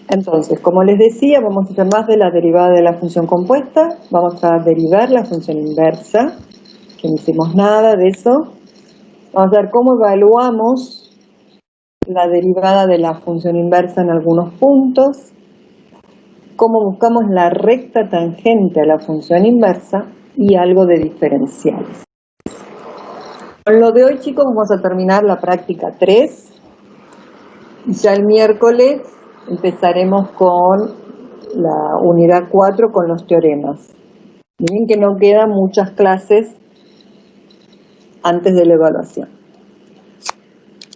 Entonces, como les decía, vamos a hacer más de la derivada de la función compuesta, vamos a derivar la función inversa, que no hicimos nada de eso. Vamos a ver cómo evaluamos la derivada de la función inversa en algunos puntos, cómo buscamos la recta tangente a la función inversa y algo de diferenciales. Con lo de hoy, chicos, vamos a terminar la práctica 3. Ya el miércoles empezaremos con la unidad 4 con los teoremas. Miren que no quedan muchas clases antes de la evaluación.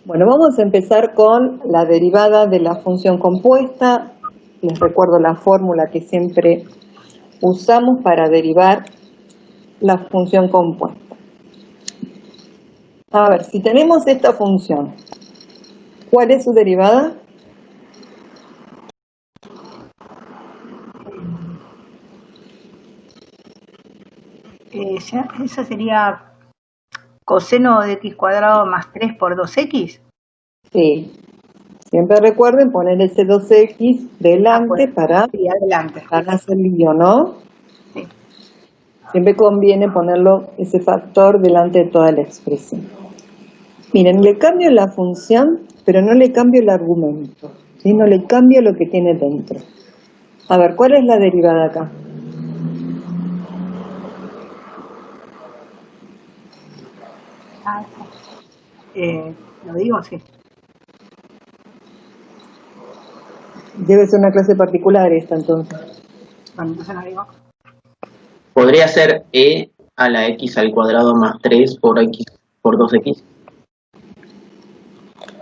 Bueno, vamos a empezar con la derivada de la función compuesta. Les recuerdo la fórmula que siempre usamos para derivar la función compuesta. A ver, si tenemos esta función, ¿cuál es su derivada? Esa sería coseno de x cuadrado más 3 por 2x. Sí. Siempre recuerden poner ese 2x delante para hacer lío, ¿no? Sí. Siempre conviene ponerlo, ese factor, delante de toda la expresión. Miren, le cambio la función, pero no le cambio el argumento, ¿sí? No le cambio lo que tiene dentro. A ver, ¿cuál es la derivada acá? Lo digo, sí. Debe ser una clase particular esta, entonces. Bueno, entonces lo digo. Podría ser e a la x al cuadrado más 3 por x por 2x.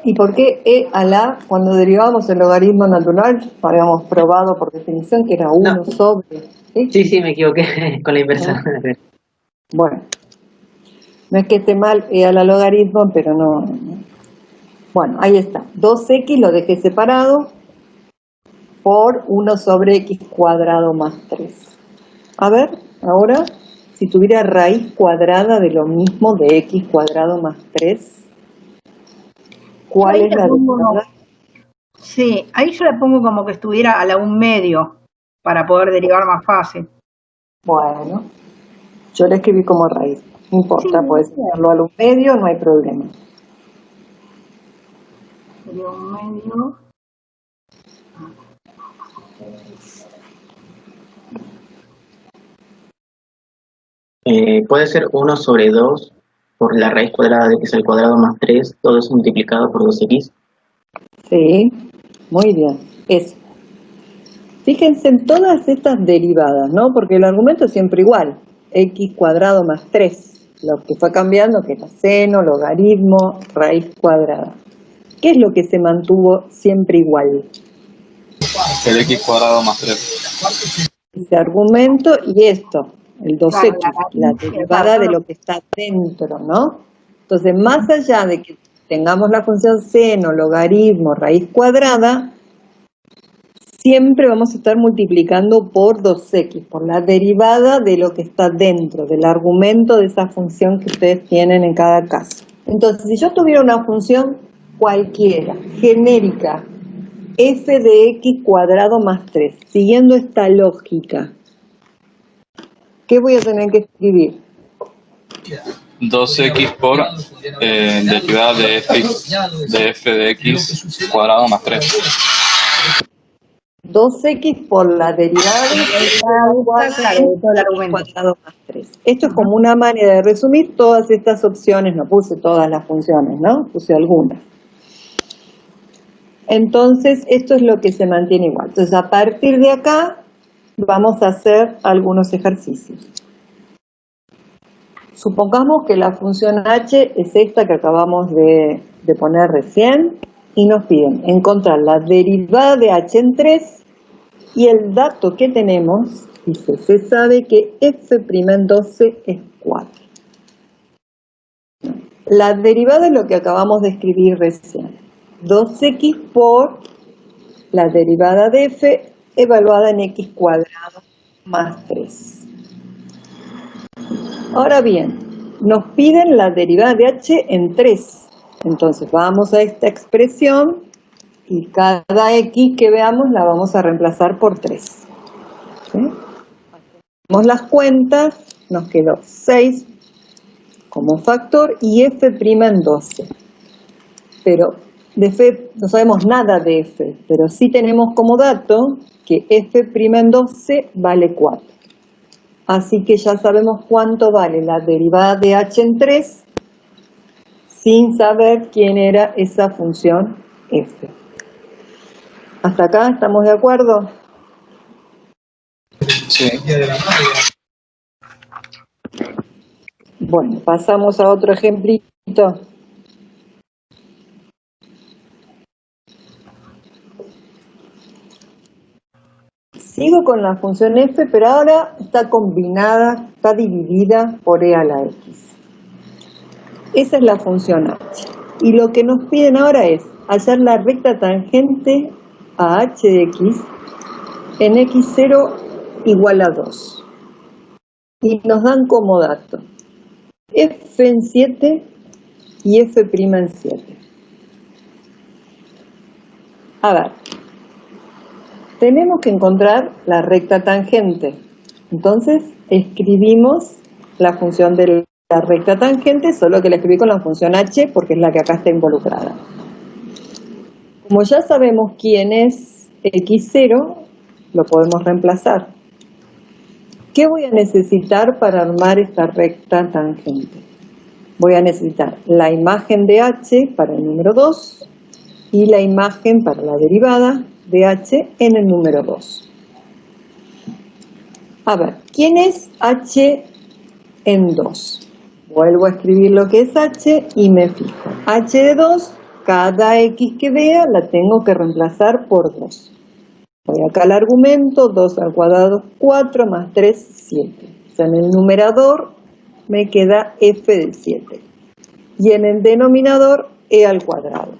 ¿Y por qué e a la, cuando derivamos el logaritmo natural, habíamos probado por definición que era 1 sobre? Sí, me equivoqué con la inversa. Bueno, no es que esté mal e a la logaritmo, pero no. Bueno, ahí está. 2x lo dejé separado por 1 sobre x cuadrado más 3. A ver, ahora, si tuviera raíz cuadrada de lo mismo de x cuadrado más 3, ¿cuál es la derivada? Sí, ahí yo la pongo como que estuviera a la 1/2 para poder derivar más fácil. Bueno, yo la escribí como raíz. No importa, Sí, puedes ponerlo a la 1/2, no hay problema. Sería 1/2. Puede ser 1 sobre 2 por la raíz cuadrada de x al cuadrado más 3, todo eso multiplicado por 2x. Sí, muy bien, eso. Fíjense en todas estas derivadas, ¿no? Porque el argumento es siempre igual, x cuadrado más 3. Lo que fue cambiando, que era seno, logaritmo, raíz cuadrada. ¿Qué es lo que se mantuvo siempre igual? El x cuadrado más 3. Ese argumento y esto, el 2x, la derivada de lo que está dentro, ¿no? Entonces, más allá de que tengamos la función seno, logaritmo, raíz cuadrada, siempre vamos a estar multiplicando por 2x, por la derivada de lo que está dentro, del argumento de esa función que ustedes tienen en cada caso. Entonces, si yo tuviera una función cualquiera, genérica, f de x cuadrado más 3, siguiendo esta lógica, ¿qué voy a tener que escribir? 2x por derivada de f de x cuadrado más 3. 2x por la derivada de x cuadrado más 3. Esto es como una manera de resumir todas estas opciones. No puse todas las funciones, ¿no? Puse algunas. Entonces, esto es lo que se mantiene igual. Entonces, a partir de acá, vamos a hacer algunos ejercicios. Supongamos que la función h es esta que acabamos de poner recién y nos piden encontrar la derivada de h en 3 y el dato que tenemos, dice, se sabe que f' en 12 es 4. La derivada es lo que acabamos de escribir recién. 2x por la derivada de f evaluada en x cuadrado más 3. Ahora bien, nos piden la derivada de h en 3. Entonces vamos a esta expresión y cada X que veamos la vamos a reemplazar por 3. ¿Sí? Hacemos las cuentas, nos quedó 6 como factor y f' en 12. Pero de f no sabemos nada de f, pero sí tenemos como dato que f' en 12 vale 4. Así que ya sabemos cuánto vale la derivada de h en 3 sin saber quién era esa función f. ¿Hasta acá estamos de acuerdo? Sí. Bueno, pasamos a otro ejemplito. Sigo con la función f, pero ahora está combinada, está dividida por e a la x. Esa es la función h. Y lo que nos piden ahora es hallar la recta tangente a h de x en x0 igual a 2. Y nos dan como dato f en 7 y f' en 7. A ver, tenemos que encontrar la recta tangente. Entonces, escribimos la función de la recta tangente, solo que la escribí con la función h porque es la que acá está involucrada. Como ya sabemos quién es x0, lo podemos reemplazar. ¿Qué voy a necesitar para armar esta recta tangente? Voy a necesitar la imagen de h para el número 2 y la imagen para la derivada de h en el número 2. A ver, ¿quién es h en 2? Vuelvo a escribir lo que es h y me fijo. H de 2, cada x que vea la tengo que reemplazar por 2. Voy acá al argumento, 2 al cuadrado 4 más 3, 7. O sea, en el numerador me queda f de 7. Y en el denominador, e al cuadrado.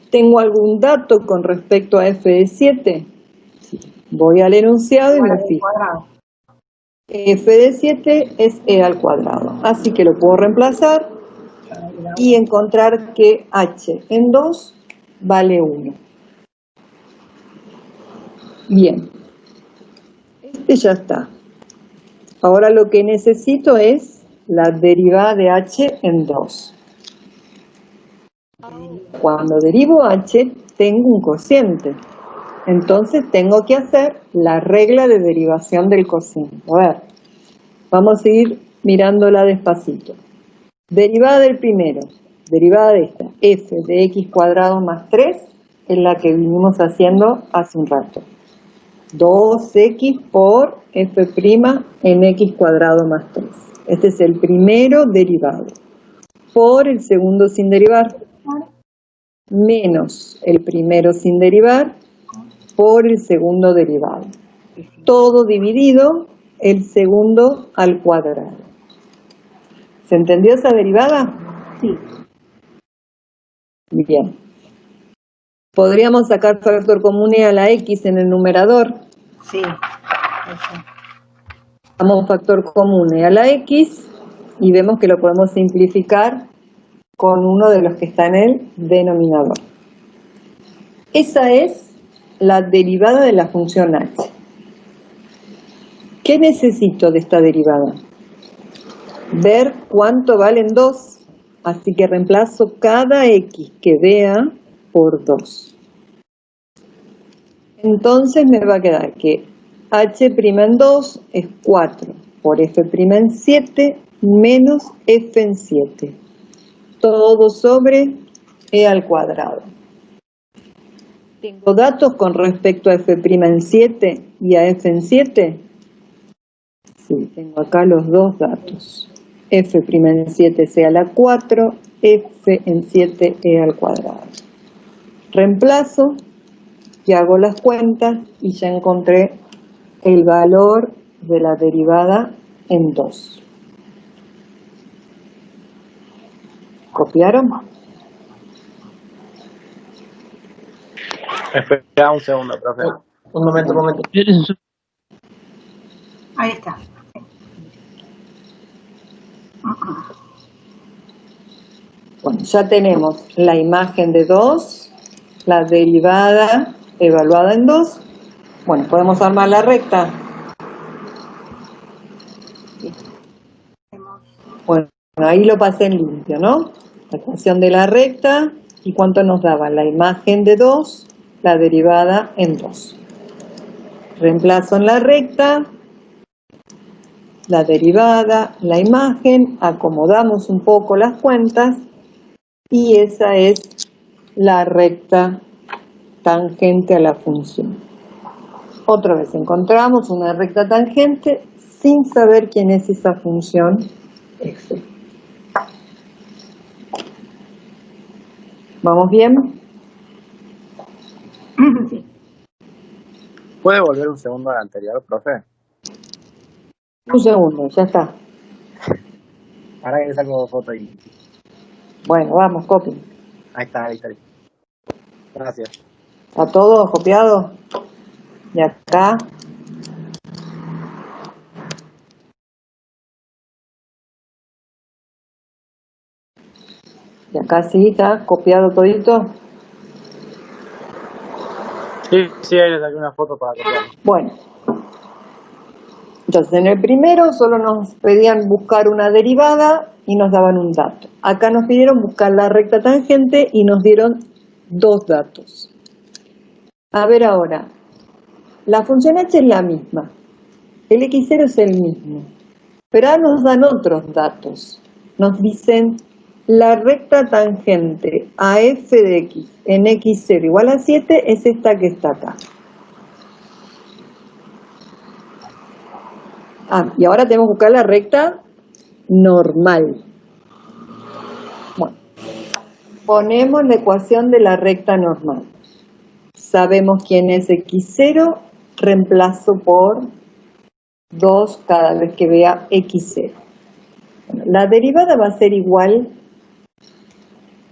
¿Tengo algún dato con respecto a f de 7? Sí. Voy al enunciado y me fijo. F de 7 es e al cuadrado. Así que lo puedo reemplazar y encontrar que h en 2 vale 1. Bien, este ya está. Ahora lo que necesito es la derivada de h en 2. Cuando derivo h, tengo un cociente. Entonces tengo que hacer la regla de derivación del cociente. A ver, vamos a ir mirándola despacito. Derivada del primero, derivada de esta, f de x cuadrado más 3, es la que vinimos haciendo hace un rato. 2x por f' en x cuadrado más 3. Este es el primero derivado. Por el segundo sin derivar, menos el primero sin derivar, por el segundo derivado. Todo dividido, el segundo al cuadrado. ¿Se entendió esa derivada? Sí. Bien. ¿Podríamos sacar factor común e a la x en el numerador? Sí. Eso. Damos factor común e a la x y vemos que lo podemos simplificar con uno de los que está en el denominador. Esa es la derivada de la función h. ¿Qué necesito de esta derivada? Ver cuánto valen 2. Así que reemplazo cada x que vea por 2. Entonces me va a quedar que h' en 2 es 4 por f' en 7 menos f en 7. Todo sobre e al cuadrado. ¿Tengo datos con respecto a f' en 7 y a f en 7? Sí, tengo acá los dos datos. F' en 7 es e a la 4, f en 7 e al cuadrado. Reemplazo y hago las cuentas y ya encontré el valor de la derivada en 2. ¿Copiaron? Espera un segundo, profe. Un momento. Ahí está. Bueno, ya tenemos la imagen de 2 la derivada evaluada en 2. Bueno, podemos armar la recta. Bueno, ahí lo pasé en limpio, ¿no? La ecuación de la recta, ¿y cuánto nos daba? La imagen de 2, la derivada en 2. Reemplazo en la recta, la derivada, la imagen, acomodamos un poco las cuentas y esa es la recta tangente a la función. Otra vez encontramos una recta tangente sin saber quién es esa función f. ¿Vamos bien? Sí. ¿Puede volver un segundo al anterior, profe? Un segundo, ya está. Ahora que le saco foto ahí. Bueno, vamos, copy. Ahí está, ahí está. Gracias. ¿Está todo copiado? Y acá. Y acá sí está copiado todito. Sí, ahí le saqué una foto para copiarlo. Bueno. Entonces, en el primero solo nos pedían buscar una derivada y nos daban un dato. Acá nos pidieron buscar la recta tangente y nos dieron 2 datos. A ver ahora, la función h es la misma, el x0 es el mismo, pero ahora nos dan otros datos. Nos dicen la recta tangente a f de x en x0 igual a 7 es esta que está acá. Y ahora tenemos que buscar la recta normal. Bueno, ponemos la ecuación de la recta normal. Sabemos quién es x0, reemplazo por 2 cada vez que vea x0. Bueno, la derivada va a ser igual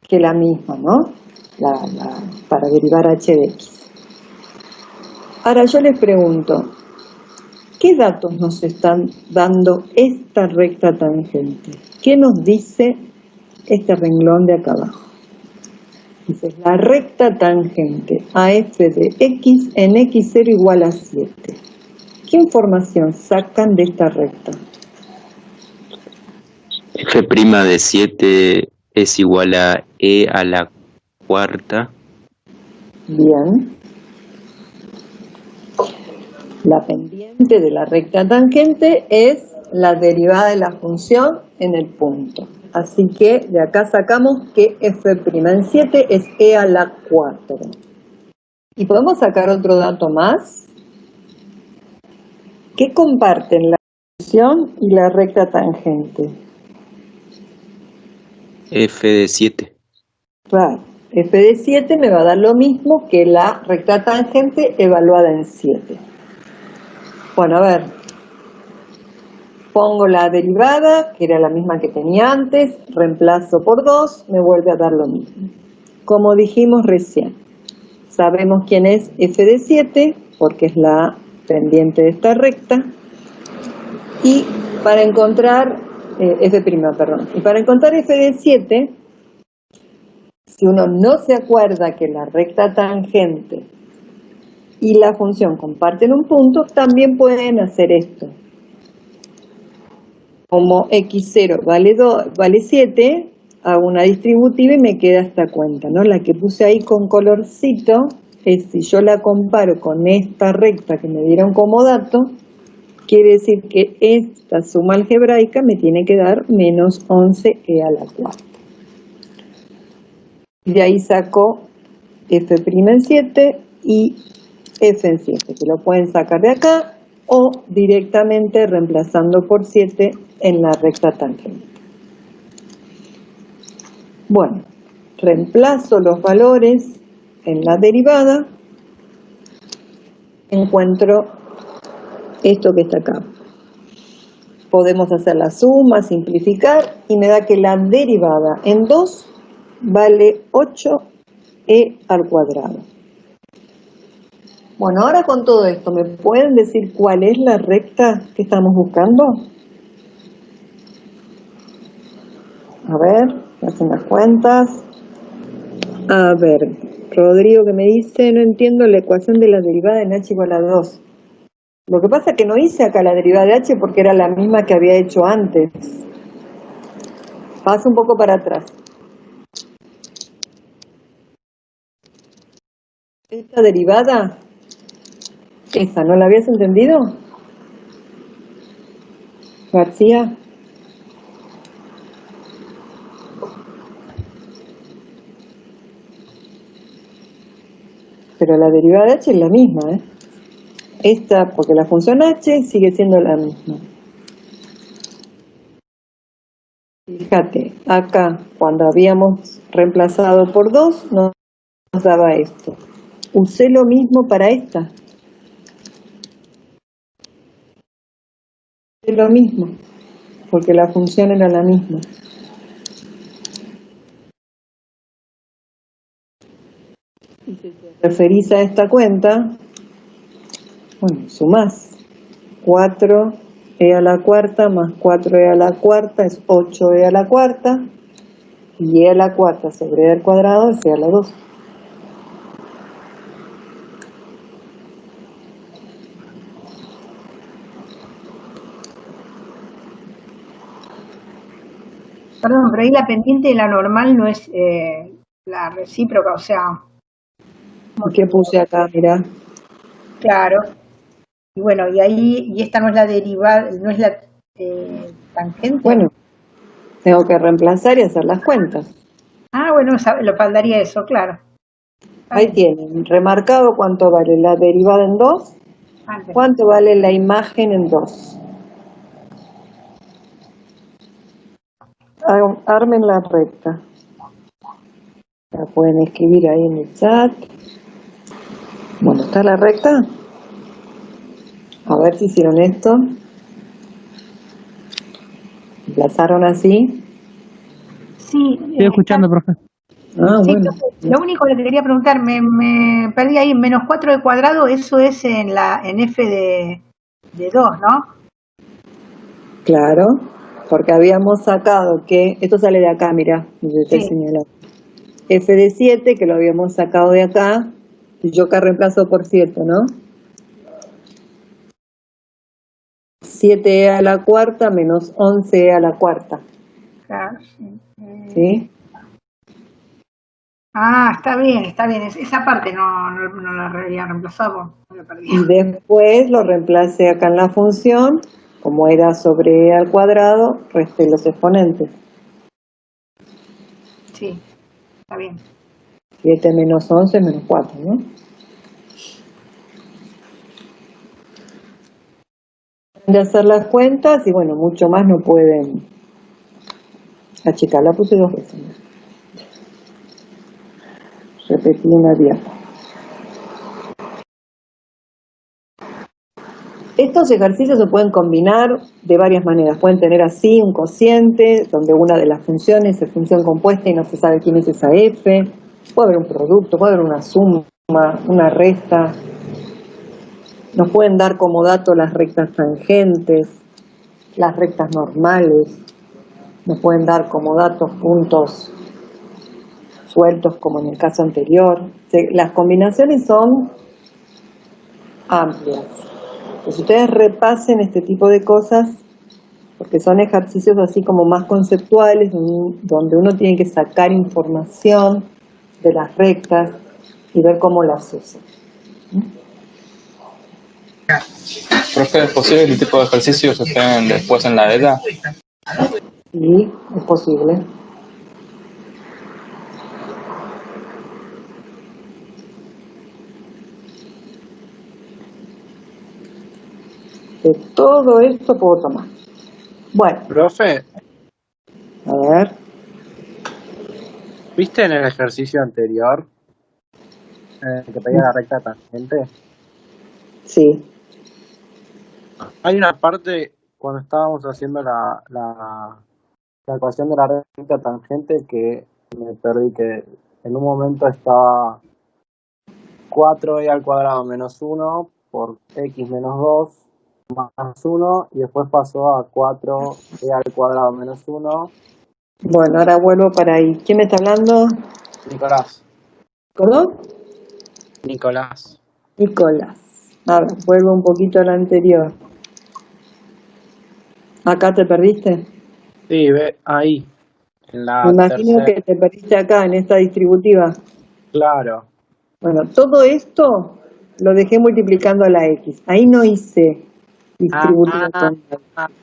que la misma, ¿no? Para derivar h de x. Ahora yo les pregunto, ¿qué datos nos están dando esta recta tangente? ¿Qué nos dice este renglón de acá abajo? Dice, la recta tangente a f de x en x0 igual a 7. ¿Qué información sacan de esta recta? F' de 7 es igual a e a la cuarta. Bien. La pendiente de la recta tangente es la derivada de la función en el punto. Así que de acá sacamos que f' en 7 es e a la 4. ¿Y podemos sacar otro dato más? ¿Qué comparten la función y la recta tangente? F de 7. Claro, f de 7 me va a dar lo mismo que la recta tangente evaluada en 7. Bueno, a ver, pongo la derivada, que era la misma que tenía antes, reemplazo por 2, me vuelve a dar lo mismo. Como dijimos recién, sabemos quién es f de 7, porque es la pendiente de esta recta, y para encontrar, y para encontrar f de 7, si uno no se acuerda que la recta tangente y la función comparten un punto, también pueden hacer esto. Como x0 vale 7, hago una distributiva y me queda esta cuenta, ¿no? La que puse ahí con colorcito es, si yo la comparo con esta recta que me dieron como dato, quiere decir que esta suma algebraica me tiene que dar menos 11e a la cuarta. Y de ahí saco f' en 7 y f en 7, que lo pueden sacar de acá o directamente reemplazando por 7 en la recta tangente. Bueno, reemplazo los valores en la derivada, encuentro esto que está acá. Podemos hacer la suma, simplificar y me da que la derivada en 2 vale 8e al cuadrado. Bueno, ahora con todo esto, ¿me pueden decir cuál es la recta que estamos buscando? A ver, hacen las cuentas. A ver, Rodrigo que me dice, no entiendo la ecuación de la derivada en h igual a 2. Lo que pasa es que no hice acá la derivada de h porque era la misma que había hecho antes. Pasa un poco para atrás. Esta derivada, esa, ¿no la habías entendido? García. Pero la derivada de h es la misma, ¿eh? Esta, porque la función h sigue siendo la misma. Fíjate, acá, cuando habíamos reemplazado por 2, nos daba esto. Usé lo mismo para esta. Usé lo mismo, porque la función era la misma. Y si te referís a esta cuenta, bueno, sumás 4e a la cuarta más 4e a la cuarta es 8e a la cuarta, y e a la cuarta sobre e al cuadrado es e a la 2. Perdón, pero ahí la pendiente de la normal no es la recíproca, o sea... ¿Y qué puse acá? Mirá. Claro. Y bueno, y ahí, y esta no es la derivada, no es la tangente. Bueno, tengo que reemplazar y hacer las cuentas. Ah, bueno, lo faltaría eso, claro. Ahí tienen, remarcado cuánto vale la derivada en 2, Antes. cuánto vale la imagen en 2. Armen la recta. La pueden escribir ahí en el chat. Bueno, ¿está la recta? A ver si hicieron esto. Emplazaron así. Sí. Estoy escuchando, profe. Ah, Sí, bueno. lo único que te quería preguntar, me perdí ahí, menos 4 al cuadrado, eso es en f de 2, ¿no? Claro, porque habíamos sacado que, esto sale de acá, mira, yo te Sí. señalo. F de 7, que lo habíamos sacado de acá, y yo acá reemplazo por 7, ¿no? 7e a la cuarta menos 11e a la cuarta. Claro, sí. ¿Sí? Ah, está bien, esa parte no la había reemplazado, no la perdí. Y después lo reemplacé acá en la función, como era sobre e al cuadrado, resté los exponentes. Sí, está bien. 7 menos 11 menos 4, ¿no? De hacer las cuentas y bueno, mucho más no pueden achicar. La puse 2 veces. Repetí una diapa. Estos ejercicios se pueden combinar de varias maneras. Pueden tener así un cociente, donde una de las funciones es función compuesta y no se sabe quién es esa f. Puede haber un producto, puede haber una suma, una resta. Nos pueden dar como dato las rectas tangentes, las rectas normales. Nos pueden dar como datos puntos sueltos como en el caso anterior. Las combinaciones son amplias. Pues ustedes repasen este tipo de cosas porque son ejercicios así como más conceptuales donde uno tiene que sacar información de las rectas y ver cómo las usa. Profe, ¿es posible que este tipo de ejercicios estén después en la EDA? Sí, es posible. De todo esto puedo tomar. Bueno, Profe, a ver. ¿viste en el ejercicio anterior que pedía la recta tangente? Sí. Hay una parte cuando estábamos haciendo la ecuación de la recta tangente que me perdí, que en un momento estaba 4e al cuadrado menos 1 por x menos 2 más 1 y después pasó a 4e al cuadrado menos 1. Bueno, ahora vuelvo para ahí. ¿Quién me está hablando? Nicolás. ¿Cómo? Nicolás. Nicolás. A ver, vuelvo un poquito a la anterior. ¿Acá te perdiste? Sí, ve ahí, en Me la imagino tercera. que te perdiste acá, en esta distributiva. Claro. Bueno, todo esto lo dejé multiplicando a la X. Ahí no hice distributiva con la X.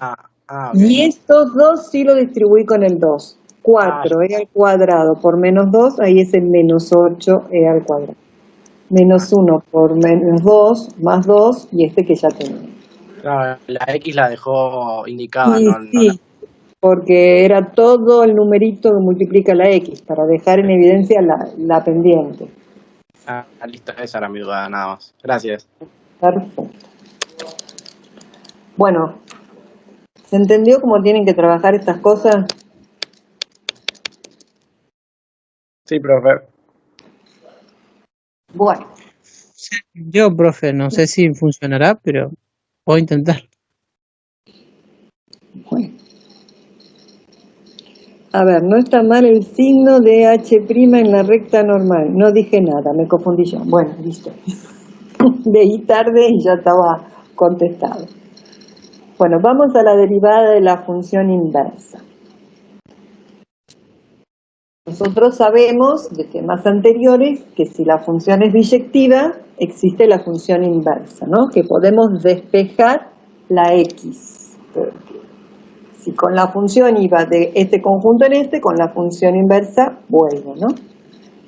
Ok. Y estos dos sí lo distribuí con el 2. 4 Ya. e al cuadrado por menos 2, ahí es el menos 8 e al cuadrado. Menos 1 por menos 2, más 2, y este que ya tenía. Claro, la X la dejó indicada, Y no la... sí, porque era todo el numerito que multiplica la X, para dejar en evidencia la pendiente. Listo, esa era mi duda, nada más. Gracias. Perfecto. Bueno, ¿se entendió cómo tienen que trabajar estas cosas? Sí, profe. Bueno, Yo, profe, no sé si funcionará, pero voy a intentar. bueno. A ver, no está mal el signo de H' en la recta normal. No dije nada, me confundí yo. Bueno, listo. Leí tarde y ya estaba contestado. Bueno, vamos a la derivada de la función inversa. Nosotros sabemos de temas anteriores que si la función es biyectiva, existe la función inversa, ¿no? Que podemos despejar la X. Porque si con la función iba de este conjunto en este, con la función inversa vuelve, ¿no?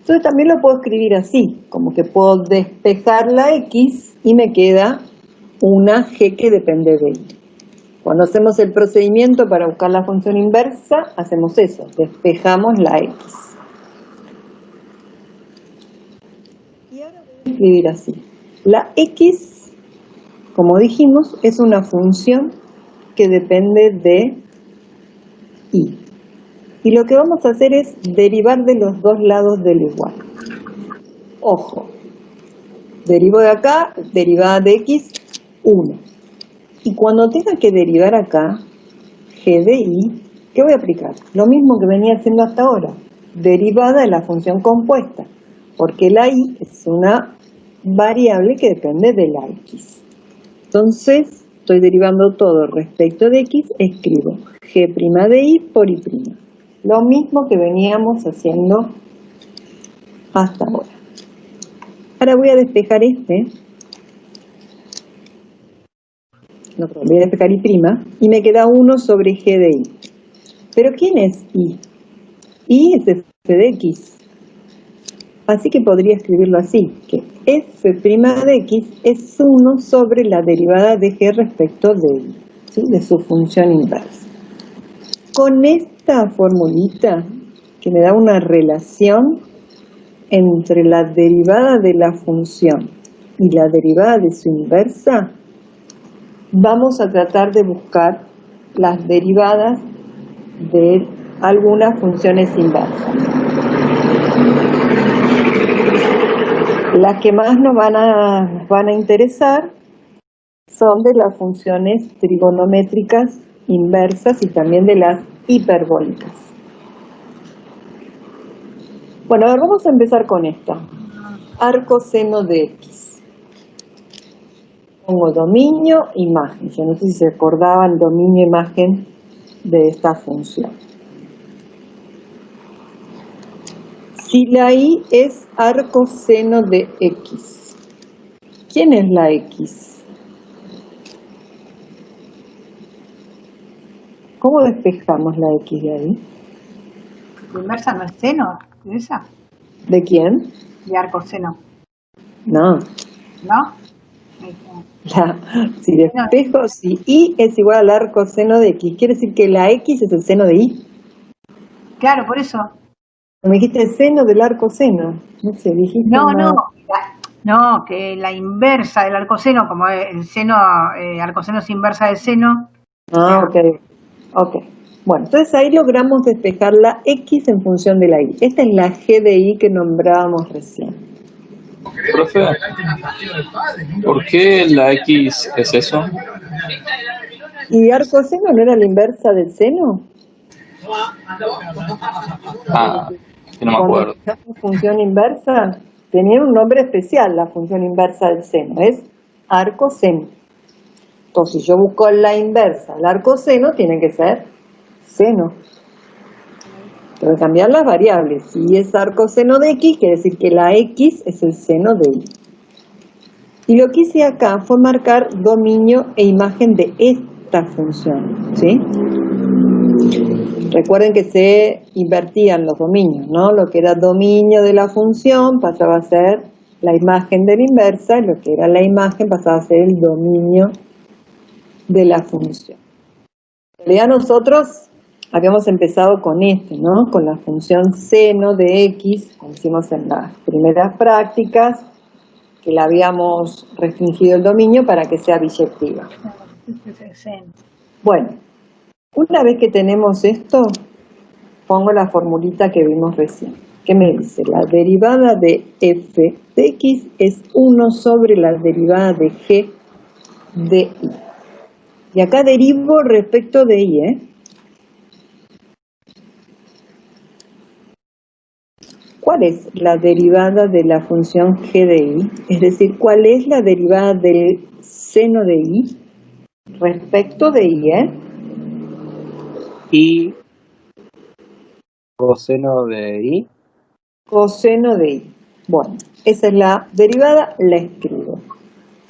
Entonces también lo puedo escribir así, como que puedo despejar la X y me queda una G que depende de Y. Cuando hacemos el procedimiento para buscar la función inversa, hacemos eso, despejamos la X. Y ahora voy a escribir así. La X, como dijimos, es una función que depende de Y. Y lo que vamos a hacer es derivar de los dos lados del igual. Ojo, derivo de acá, derivada de X, 1. Y cuando tenga que derivar acá, G de Y, ¿qué voy a aplicar? Lo mismo que venía haciendo hasta ahora, derivada de la función compuesta, porque la Y es una variable que depende de la X. Entonces, estoy derivando todo respecto de X, escribo G' de Y por Y'. Lo mismo que veníamos haciendo hasta ahora. Ahora voy a despejar voy a despejar Y' y me queda 1 sobre G de Y. ¿Pero quién es Y? Y es f de X. Así que podría escribirlo así, que f' de X es 1 sobre la derivada de G respecto de Y, ¿sí? De su función inversa. Con esta formulita, que me da una relación entre la derivada de la función y la derivada de su inversa, vamos a tratar de buscar las derivadas de algunas funciones inversas. Las que más nos van a interesar son de las funciones trigonométricas inversas y también de las hiperbólicas. Bueno, a ver, vamos a empezar con esta. Arcoseno de X. Pongo dominio, imagen. Yo no sé si se acordaban dominio, imagen de esta función. Si la Y es arcoseno de X, ¿quién es la X? ¿Cómo despejamos la X de ahí? La inversa no es seno, ¿es esa? ¿De quién? De arcoseno, No. ¿no? Si despejo, si Y es igual al arcoseno de X, quiere decir que la X es el seno de Y. Claro, por eso. Me dijiste el seno del arcoseno. No sé, dijiste No, mal. no, que la inversa del arcoseno, como el seno, arcoseno es inversa del seno. Ah, ok. Bueno, entonces ahí logramos despejar la X en función de la Y. Esta es la G de Y que nombrábamos recién. Profe, ¿por qué la X es eso? ¿Y arcoseno no era la inversa del seno? Ah, que no me Cuando acuerdo. despejamos función inversa, tenía un nombre especial la función inversa del seno, es arcoseno. Entonces, si yo busco la inversa, el arcoseno tiene que ser seno. Tengo que cambiar las variables. Si es arcoseno de x, quiere decir que la x es el seno de y. Y lo que hice acá fue marcar dominio e imagen de esta función, ¿sí? Recuerden que se invertían los dominios, ¿no? Lo que era dominio de la función pasaba a ser la imagen de la inversa, y lo que era la imagen pasaba a ser el dominio de la función. En realidad nosotros habíamos empezado con esto, ¿no? Con la función seno de x, como hicimos en las primeras prácticas, que la habíamos restringido el dominio para que sea biyectiva. Bueno, una vez que tenemos esto, pongo la formulita que vimos recién. ¿Qué me dice? La derivada de f de x es 1 sobre la derivada de g de y. Y acá derivo respecto de y, ¿eh? ¿Cuál es la derivada de la función g de y? Es decir, ¿cuál es la derivada del seno de y respecto de y, Y coseno de y. Coseno de y. Bueno, esa es la derivada, la escribo.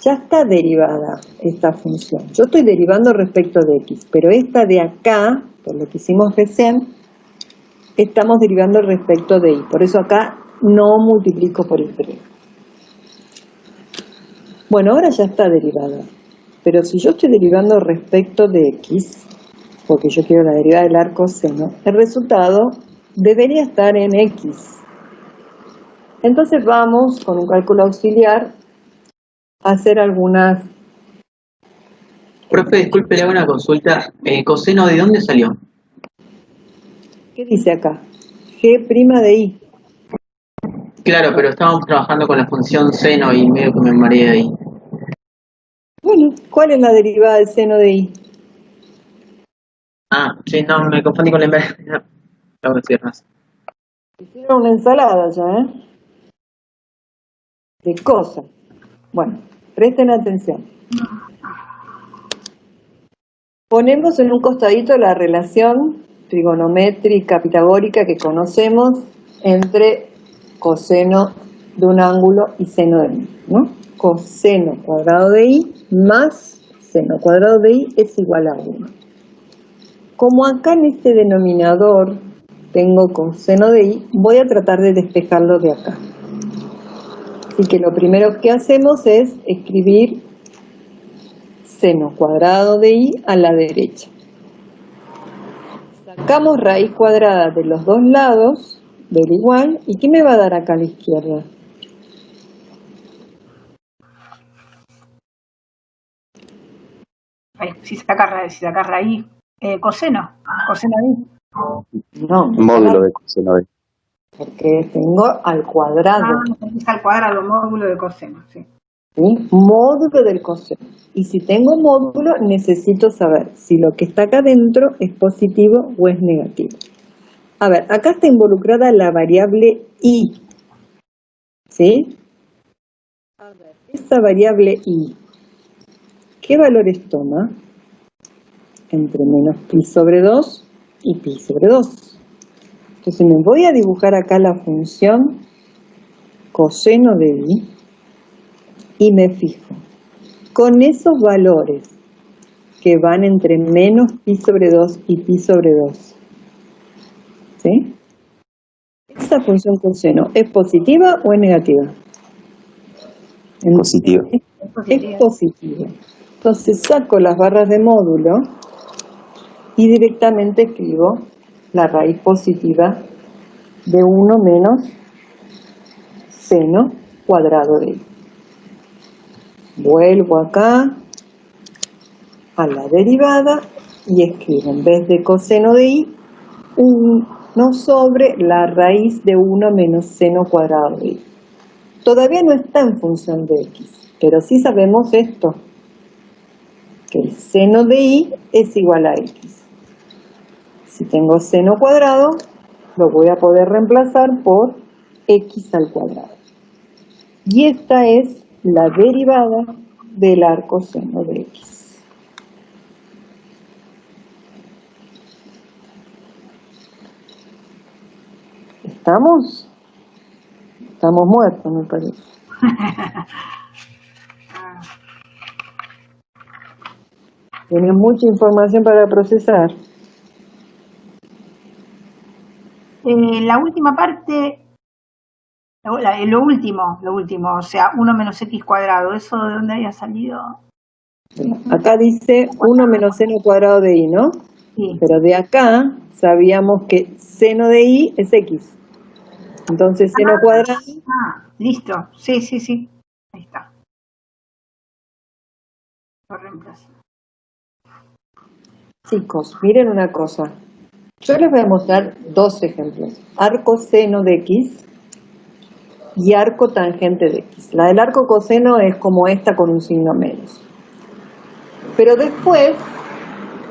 Ya está derivada esta función. Yo estoy derivando respecto de x, pero esta de acá, por lo que hicimos recién, estamos derivando respecto de y. Por eso acá no multiplico por y'. Bueno, ahora ya está derivada. Pero si yo estoy derivando respecto de x, porque yo quiero la derivada del arcoseno, el resultado debería estar en x. Entonces vamos, con un cálculo auxiliar, a hacer algunas... Profe, disculpe, le hago una consulta. ¿Coseno de dónde salió? ¿Qué dice acá? G' de y. Claro, pero estábamos trabajando con la función seno y medio que me mareé ahí. Bueno, ¿cuál es la derivada del seno de y? Ah, sí, no, me confundí con la inversa. No, acabo de decir más. Hicieron una ensalada ya, ¿eh? De cosas. Bueno, presten atención. Ponemos en un costadito la relación trigonométrica pitagórica que conocemos entre coseno de un ángulo y seno de y, ¿no? Coseno cuadrado de y más seno cuadrado de y es igual a 1. Como acá en este denominador tengo coseno de y, voy a tratar de despejarlo de acá. Así que lo primero que hacemos es escribir seno cuadrado de y a la derecha. Sacamos raíz cuadrada de los dos lados del igual, ¿y qué me va a dar acá a la izquierda? Si saca raíz, coseno de y. No, Módulo de coseno de. porque tengo al cuadrado. Es al cuadrado, módulo de coseno, sí. ¿Sí? Módulo del coseno. Y si tengo módulo, necesito saber si lo que está acá dentro es positivo o es negativo. A ver, acá está involucrada la variable y. ¿Sí? A ver, esa variable y, ¿qué valores toma? Entre menos pi sobre 2 y pi sobre 2. Entonces me voy a dibujar acá la función coseno de y y me fijo. Con esos valores que van entre menos pi sobre 2 y pi sobre 2. ¿Sí? ¿Esta función coseno es positiva o es negativa? Positiva. Es positiva. Entonces saco las barras de módulo y directamente escribo la raíz positiva de 1 menos seno cuadrado de y. Vuelvo acá a la derivada y escribo en vez de coseno de y 1 sobre la raíz de 1 menos seno cuadrado de y. Todavía no está en función de x, pero sí sabemos esto, que el seno de y es igual a x. Si tengo seno cuadrado, lo voy a poder reemplazar por x al cuadrado. Y esta es la derivada del arcoseno de x. ¿Estamos? Estamos muertos, me parece. Tienen mucha información para procesar. La última parte, lo último, o sea, 1 menos x cuadrado, ¿eso de dónde había salido? Acá dice 1 menos seno cuadrado de i, ¿no? Sí. Pero de acá sabíamos que seno de i es x. Entonces seno cuadrado... Listo, sí, ahí está. Lo reemplazo. Chicos, miren una cosa. Yo les voy a mostrar dos ejemplos. Arco seno de x y arco tangente de x. La del arco coseno es como esta con un signo menos. Pero después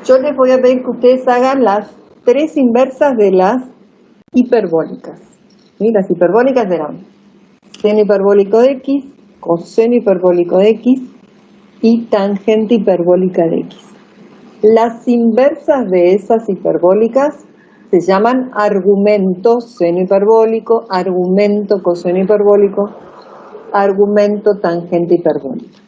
yo les voy a pedir que ustedes hagan las tres inversas de las hiperbólicas. ¿Sí? Las hiperbólicas eran seno hiperbólico de x, coseno hiperbólico de x y tangente hiperbólica de x. Las inversas de esas hiperbólicas se llaman argumento seno hiperbólico, argumento coseno hiperbólico, argumento tangente hiperbólico.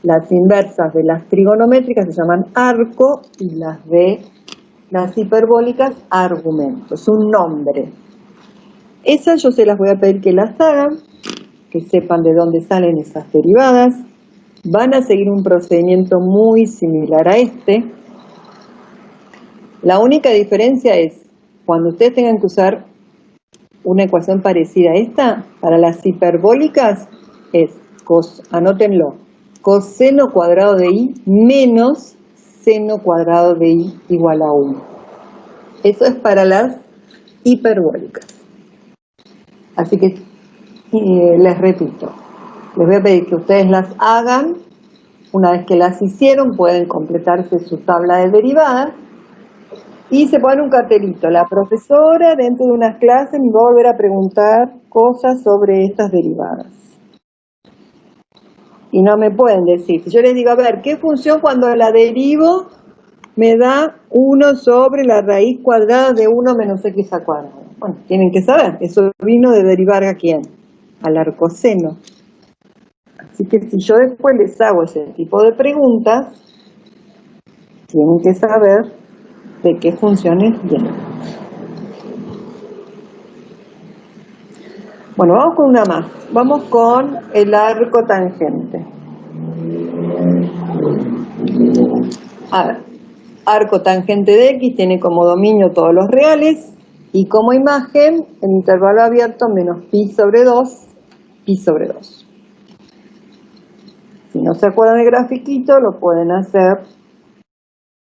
Las inversas de las trigonométricas se llaman arco y las de las hiperbólicas argumento. Es un nombre. Esas yo se las voy a pedir que las hagan, que sepan de dónde salen esas derivadas. Van a seguir un procedimiento muy similar a este. La única diferencia es, cuando ustedes tengan que usar una ecuación parecida a esta, para las hiperbólicas es, anótenlo, coseno cuadrado de i menos seno cuadrado de i igual a 1. Eso es para las hiperbólicas. Así que les repito, les voy a pedir que ustedes las hagan. Una vez que las hicieron, pueden completarse su tabla de derivadas y se pone un cartelito. La profesora dentro de unas clases me va a volver a preguntar cosas sobre estas derivadas. Y no me pueden decir. Si yo les digo, a ver, ¿qué función cuando la derivo me da 1 sobre la raíz cuadrada de 1 menos x al cuadrado? Bueno, tienen que saber. Eso vino de derivar a quién. Al arcoseno. Así que si yo después les hago ese tipo de preguntas, tienen que saber de qué funciones vienen. Bueno, vamos con una más. Vamos con el arco tangente. A ver, arco tangente de x tiene como dominio todos los reales y como imagen el intervalo abierto menos pi sobre 2, pi sobre 2. Si no se acuerdan del grafiquito, lo pueden hacer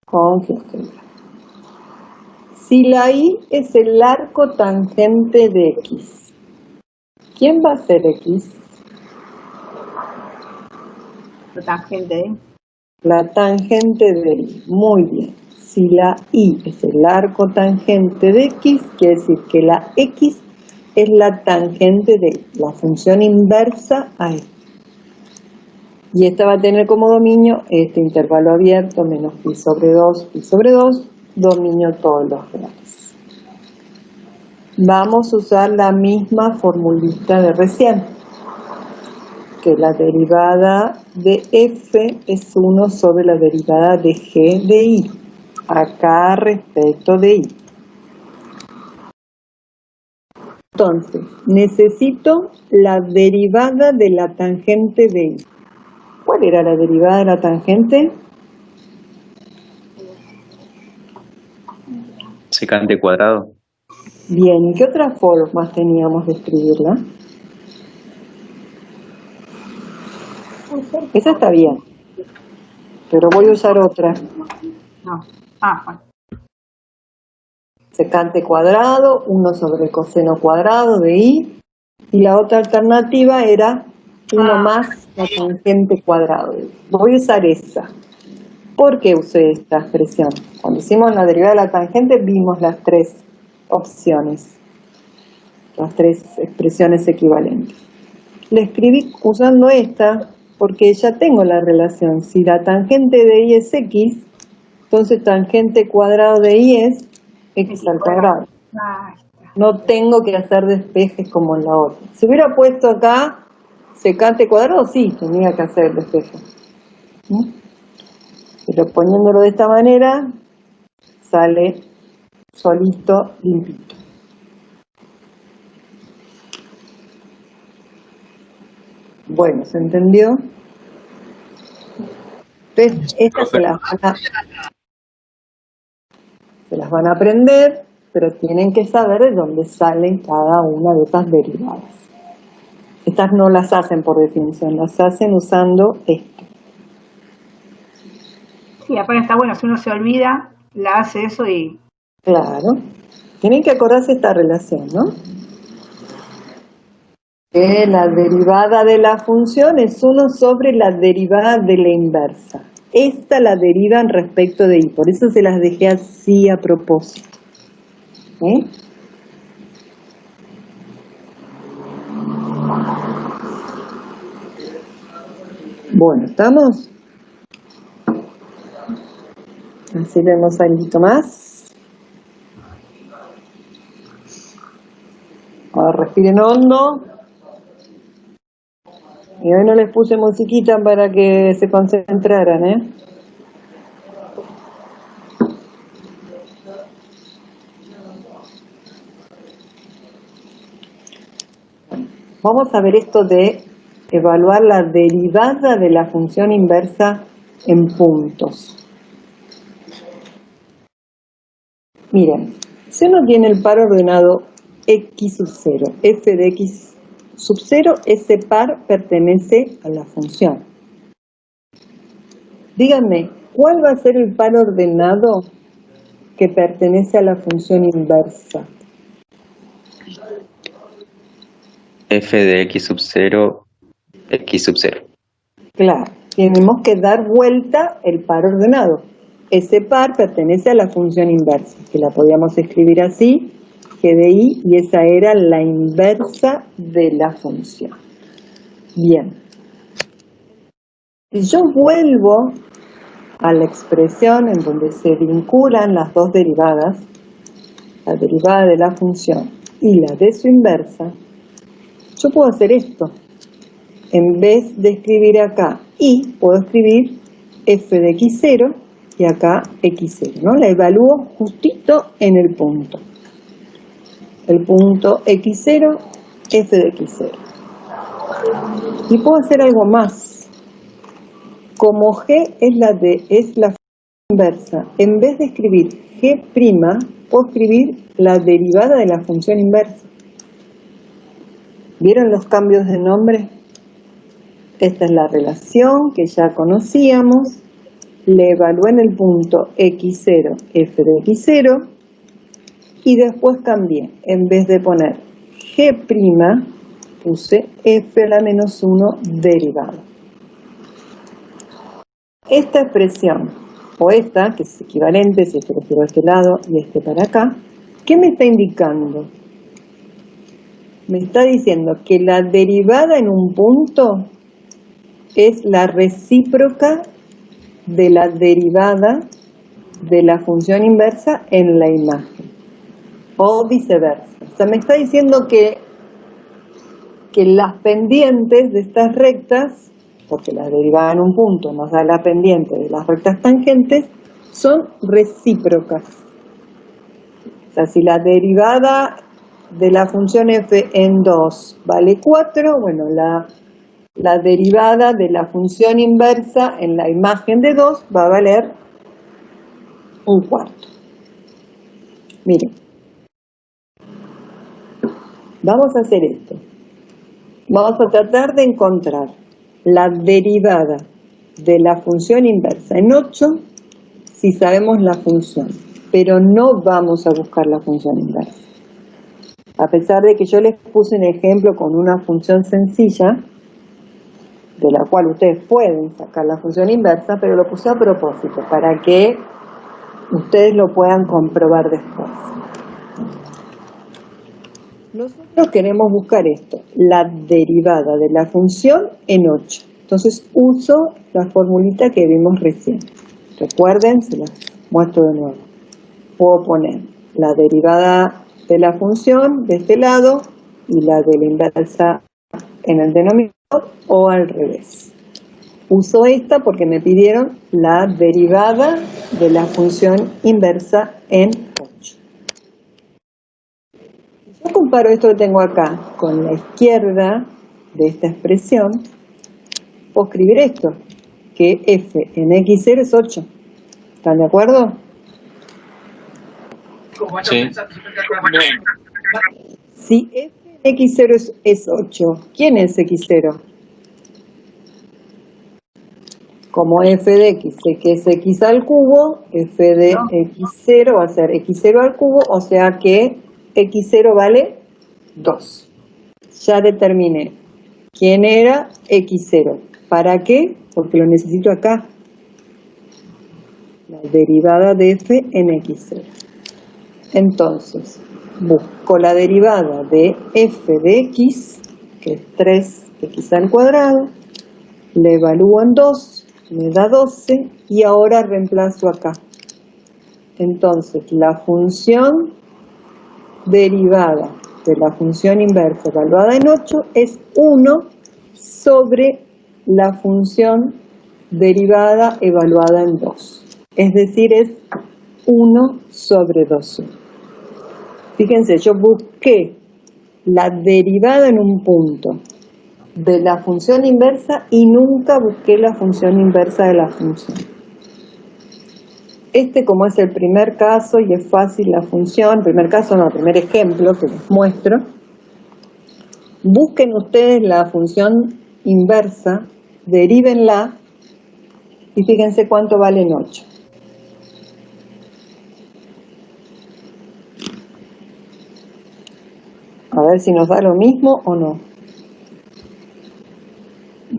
con GeoGebra. Si la i es el arco tangente de x, ¿quién va a ser x? La tangente. La tangente de i. Muy bien. Si la i es el arco tangente de x, quiere decir que la x es la tangente de la función inversa a esta. Y esta va a tener como dominio este intervalo abierto menos pi sobre 2, dominio todos los reales. Vamos a usar la misma formulita de recién, que la derivada de f es 1 sobre la derivada de g de i, acá respecto de i. Entonces, necesito la derivada de la tangente de i. ¿Cuál era la derivada de la tangente? Secante cuadrado. Bien, ¿qué otras formas teníamos de escribirla? Esa está bien, pero voy a usar otra. No. Bueno. Secante cuadrado, 1 sobre el coseno cuadrado de i, y la otra alternativa era 1 más la tangente cuadrado de i. Voy a usar esa. ¿Por qué usé esta expresión? Cuando hicimos la derivada de la tangente vimos las tres opciones, las tres expresiones equivalentes. le escribí usando esta porque ya tengo la relación. Si la tangente de y es x, entonces tangente cuadrado de y es x al cuadrado. Ah, No tengo que hacer despejes como en la otra. Si hubiera puesto acá secante cuadrado, sí, tenía que hacer el despeje. Pero poniéndolo de esta manera, sale solito, limpito. Bueno, ¿se entendió? Entonces, estas se las van a aprender, pero tienen que saber de dónde salen cada una de estas derivadas. Estas no las hacen por definición, las hacen usando esto. sí, aparte está bueno, si uno se olvida, la hace eso y... Claro. Tienen que acordarse esta relación, ¿no? Que la derivada de la función es 1 sobre la derivada de la inversa. Esta la derivan respecto de y, por eso se las dejé así a propósito. Bueno, ¿estamos? Así vemos algo más. Ahora respiren hondo. Y hoy no les puse musiquita para que se concentraran, Vamos a ver esto de evaluar la derivada de la función inversa en puntos. Miren, si uno tiene el par ordenado x sub 0, f de x sub 0, ese par pertenece a la función. Díganme, ¿cuál va a ser el par ordenado que pertenece a la función inversa? F de x sub 0, x sub 0. Claro, tenemos que dar vuelta el par ordenado. Ese par pertenece a la función inversa, que la podíamos escribir así, g de y esa era la inversa de la función. Bien. Si yo vuelvo a la expresión en donde se vinculan las dos derivadas, la derivada de la función y la de su inversa, yo puedo hacer esto. En vez de escribir acá y, puedo escribir f de x0 y acá x0, ¿no? La evalúo justito en el punto. El punto x0, f de x0. Y puedo hacer algo más. Como g es la inversa, en vez de escribir g', puedo escribir la derivada de la función inversa. ¿Vieron los cambios de nombre? Esta es la relación que ya conocíamos. Le evalué en el punto x0, f de x0, y después cambié. En vez de poner g', puse f a la menos 1 derivada. Esta expresión, o esta, que es equivalente, si esto lo quiero a este lado y este para acá, ¿qué me está indicando? Me está diciendo que la derivada en un punto es la recíproca de la derivada de la función inversa en la imagen, o viceversa. O sea, me está diciendo que las pendientes de estas rectas, porque la derivada en un punto nos da la pendiente de las rectas tangentes, son recíprocas. O sea, si la derivada de la función f en 2 vale 4, bueno, la derivada de la función inversa en la imagen de 2 va a valer 1/4. Miren, vamos a hacer esto. Vamos a tratar de encontrar la derivada de la función inversa en 8 si sabemos la función, pero no vamos a buscar la función inversa. A pesar de que yo les puse un ejemplo con una función sencilla, de la cual ustedes pueden sacar la función inversa, pero lo puse a propósito, para que ustedes lo puedan comprobar después. Nosotros queremos buscar esto, la derivada de la función en 8. Entonces uso la formulita que vimos recién. Recuerden, se las muestro de nuevo. Puedo poner la derivada de la función de este lado y la de la inversa en el denominador o al revés. Uso esta porque me pidieron la derivada de la función inversa en 8. Si yo comparo esto que tengo acá con la izquierda de esta expresión, puedo escribir esto, que f en x0 es 8. ¿Están de acuerdo? Sí. Si f en x0 es 8, ¿quién es x0? Como f de x sé que es x al cubo, f de x0 va a ser x0 al cubo, o sea que x0 vale 2. Ya determiné quién era x0. ¿Para qué? Porque lo necesito acá. La derivada de f en x0. Entonces, busco la derivada de f de x, que es 3x al cuadrado, le evalúo en 2, me da 12 y ahora reemplazo acá. Entonces, la función derivada de la función inversa evaluada en 8 es 1 sobre la función derivada evaluada en 2. Es decir, es 1 sobre 12. Fíjense, yo busqué la derivada en un punto de la función inversa y nunca busqué la función inversa de la función. Como es el primer caso y es fácil la función, primer ejemplo que les muestro, busquen ustedes la función inversa, derívenla y fíjense cuánto vale en 8. A ver si nos da lo mismo o no.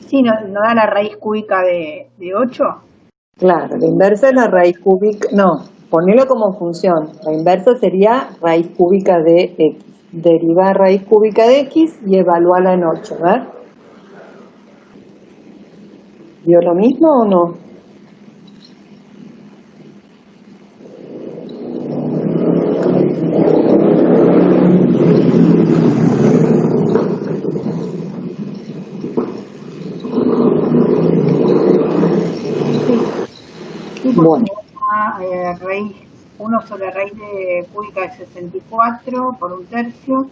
Sí, ¿no da la raíz cúbica de 8? Claro, la inversa es la raíz cúbica, no, ponelo como función. La inversa sería raíz cúbica de x. Derivar raíz cúbica de x y evaluarla en 8, ¿verdad? ¿Dio lo mismo o no? Bueno. Raíz 1 sobre raíz de cúbica de 64 por 1/3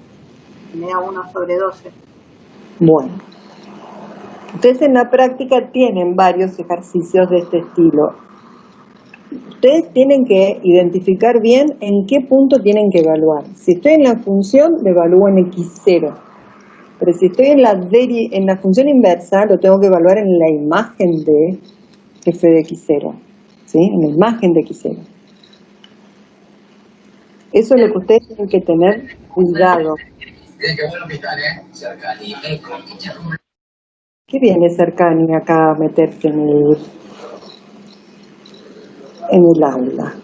me da 1 sobre 12. Bueno. Ustedes en la práctica tienen varios ejercicios de este estilo. Ustedes tienen que identificar bien en qué punto tienen que evaluar. Si estoy en la función, lo evalúo en x0. Pero si estoy en la función inversa, lo tengo que evaluar en la imagen de f de x0. ¿Sí? En la imagen de x0. Eso es lo que ustedes tienen que tener cuidado. ¿Qué viene Cercani acá a meterse en el aula?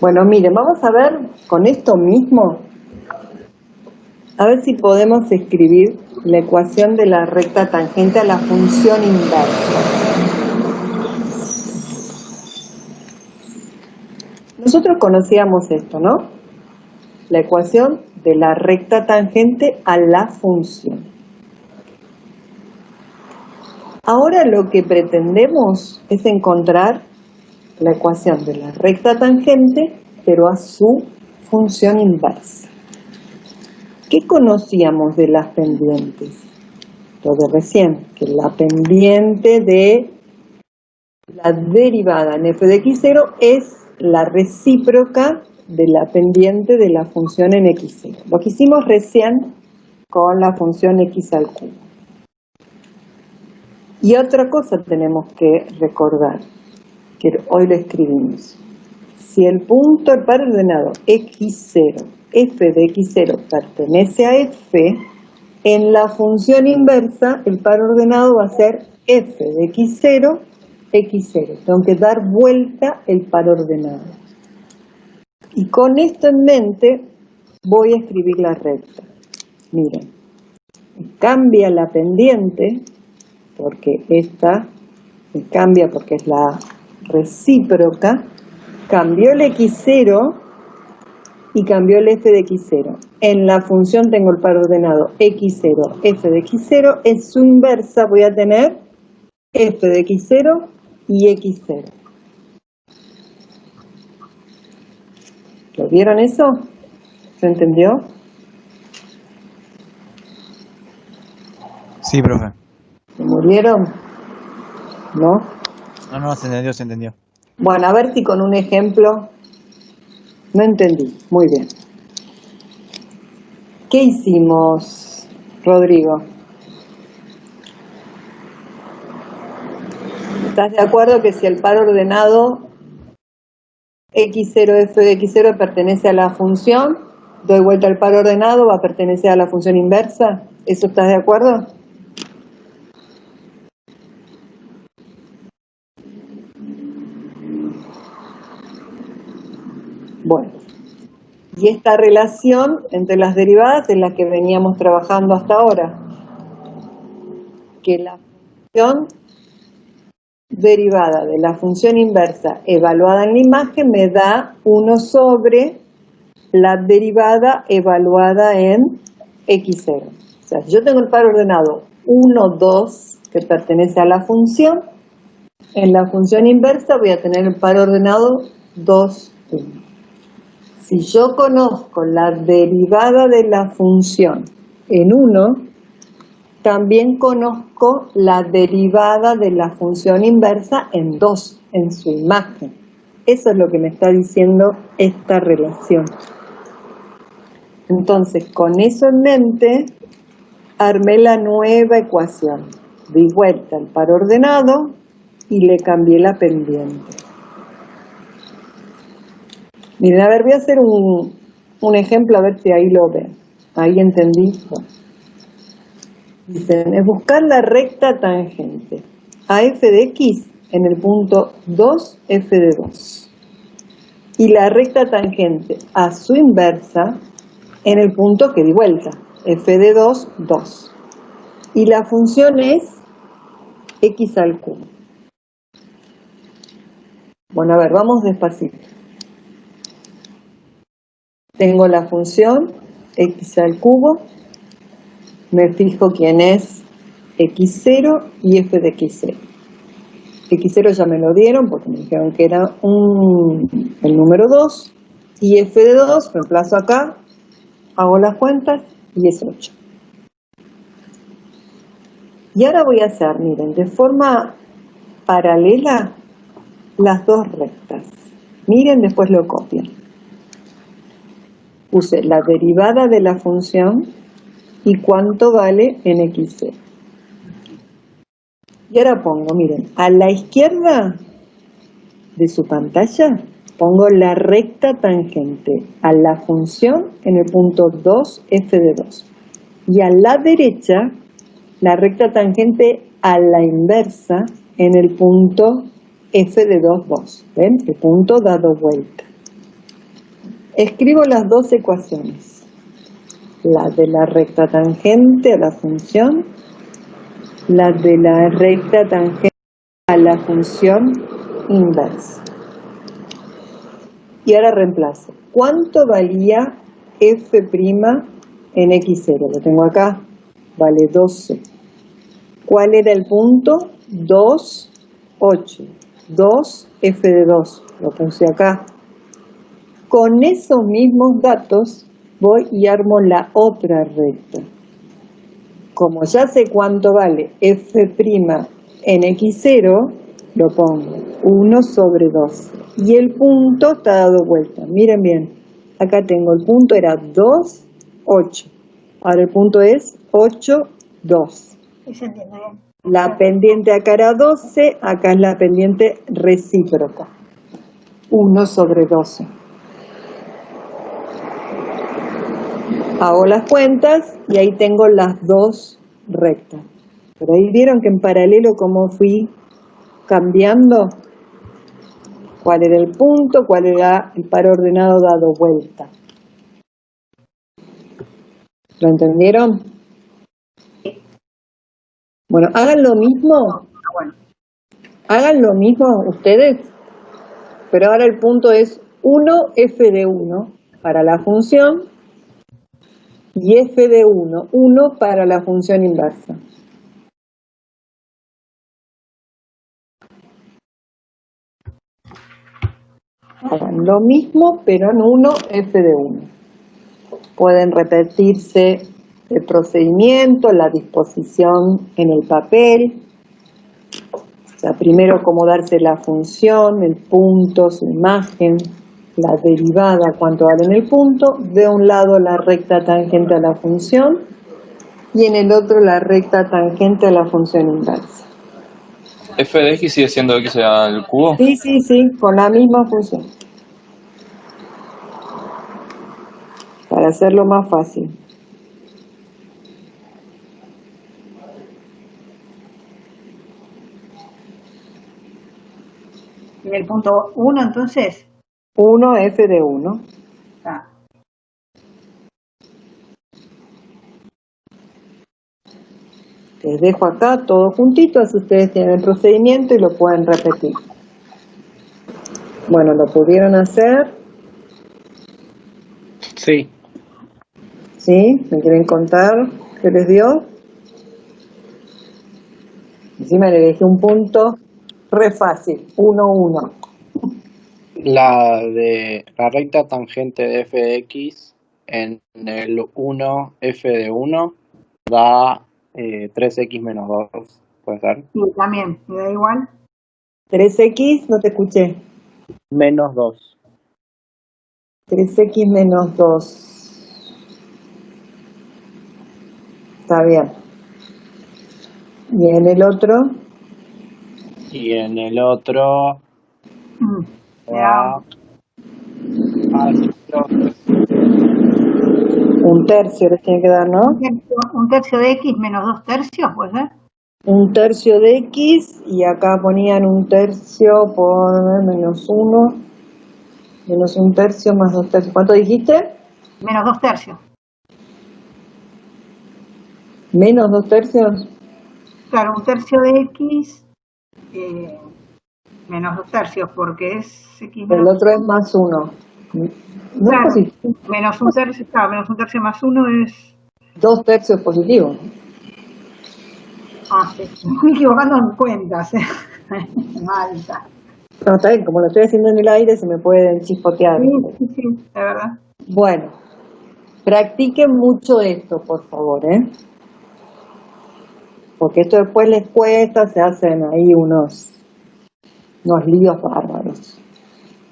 Bueno, miren, vamos a ver con esto mismo, a ver si podemos escribir la ecuación de la recta tangente a la función inversa. Nosotros conocíamos esto, ¿no? La ecuación de la recta tangente a la función. Ahora lo que pretendemos es encontrar la ecuación de la recta tangente, pero a su función inversa. ¿Qué conocíamos de las pendientes? Lo de recién, que la pendiente de la derivada en f de x0 es la recíproca de la pendiente de la función en x0. Lo que hicimos recién con la función x al cubo. Y otra cosa tenemos que recordar, que hoy lo escribimos. Si el punto, el par ordenado x0, f de x0 pertenece a f, en la función inversa el par ordenado va a ser f de x0, x0. Tengo que dar vuelta el par ordenado. Y con esto en mente, voy a escribir la recta. Miren, cambia la pendiente, porque esta cambia porque es la recíproca, cambió el x0 y cambió el f de x0. En la función tengo el par ordenado x0, f de x0, en su inversa voy a tener f de x0 y x0. ¿Lo vieron eso? ¿Se entendió? Sí, profe. ¿Se murieron? ¿No? No, se entendió, se entendió. Bueno, a ver si con un ejemplo. No entendí. Muy bien. ¿Qué hicimos, Rodrigo? ¿Estás de acuerdo que si el par ordenado x0, f de x0 pertenece a la función, doy vuelta al par ordenado, va a pertenecer a la función inversa? ¿Eso estás de acuerdo? Bueno, y esta relación entre las derivadas es la que veníamos trabajando hasta ahora, que la función derivada de la función inversa evaluada en la imagen me da 1 sobre la derivada evaluada en x0. O sea, yo tengo el par ordenado 1, 2, que pertenece a la función. En la función inversa voy a tener el par ordenado 2, 1. Si yo conozco la derivada de la función en 1, también conozco la derivada de la función inversa en 2, en su imagen. Eso es lo que me está diciendo esta relación. Entonces, con eso en mente, armé la nueva ecuación. Di vuelta al par ordenado y le cambié la pendiente. Miren, a ver, voy a hacer un ejemplo, a ver si ahí lo ven. Ahí entendí. Bueno. Dicen, es buscar la recta tangente a f de x en el punto 2, f de 2. Y la recta tangente a su inversa en el punto que di vuelta, f de 2, 2. Y la función es x al cubo. Bueno, a ver, vamos despacito. Tengo la función x al cubo. Me fijo quién es x0 y f de x0. x0 ya me lo dieron porque me dijeron que era el número 2. Y f de 2, reemplazo acá, hago las cuentas y es 8. Y ahora voy a hacer, miren, de forma paralela las dos rectas. Miren, después lo copian. Puse la derivada de la función y cuánto vale en x0. Y ahora pongo, miren, a la izquierda de su pantalla pongo la recta tangente a la función en el punto 2, f de 2. Y a la derecha, la recta tangente a la inversa en el punto f de 2, 2. ¿Ven? El punto dado vuelta. Escribo las dos ecuaciones. La de la recta tangente a la función, la de la recta tangente a la función inversa. Y ahora reemplazo. ¿Cuánto valía f' en x0? Lo tengo acá. Vale 12. ¿Cuál era el punto? 2, 8. 2, f de 2. Lo puse acá. Con esos mismos datos voy y armo la otra recta. Como ya sé cuánto vale f' en x0, lo pongo 1 sobre 2. Y el punto está dado vuelta. Miren bien, acá tengo el punto, era 2, 8. Ahora el punto es 8, 2. ¿Se entiende bien? La pendiente acá era 12, acá es la pendiente recíproca. 1 sobre 12. Hago las cuentas y ahí tengo las dos rectas. Pero ahí vieron que en paralelo cómo fui cambiando cuál era el punto, cuál era el par ordenado dado vuelta. ¿Lo entendieron? Bueno, hagan lo mismo. Bueno, Hagan lo mismo ustedes, pero ahora el punto es 1f de 1 para la función y f de 1 para la función inversa. Hagan lo mismo, pero en 1f de 1. Pueden repetirse el procedimiento, la disposición en el papel. O sea, primero acomodarse la función, el punto, su imagen, la derivada, cuánto vale en el punto. De un lado la recta tangente a la función y en el otro la recta tangente a la función inversa. ¿F de X sigue siendo X al cubo? Sí, con la misma función. Para hacerlo más fácil. en el punto 1 entonces. 1f de 1. Ah, Les dejo acá todo juntito, así ustedes tienen el procedimiento y lo pueden repetir. Bueno, ¿lo pudieron hacer? Sí. ¿Sí? ¿Me quieren contar qué les dio? Encima le dejé un punto re fácil, 1, 1. La de la recta tangente de f de x en el 1f de 1 da 3x menos 2, ¿puede ser? y también, me da igual. 3x, no te escuché. Menos 2. 3x menos 2. Está bien. ¿Y en el otro? Y en el otro Ya. Un tercio les tiene que dar, ¿no? Un tercio de x menos 2 tercios, ¿puede ser? Un tercio de x y acá ponían un tercio por menos 1. Menos un tercio más 2 tercios. ¿Cuánto dijiste? Menos 2 tercios. Menos 2 tercios. Claro, un tercio de x menos 2 tercios, porque es x El menos otro es más 1. No claro, es positivo. menos un tercio, claro, menos un tercio más 1 es... 2 tercios positivo. Ah, sí, me estoy equivocando en cuentas. Malta. No, está bien, como lo estoy haciendo en el aire se me pueden chispotear. Sí, de verdad. Bueno, practiquen mucho esto, por favor, porque esto después les cuesta, se hacen ahí unos líos bárbaros.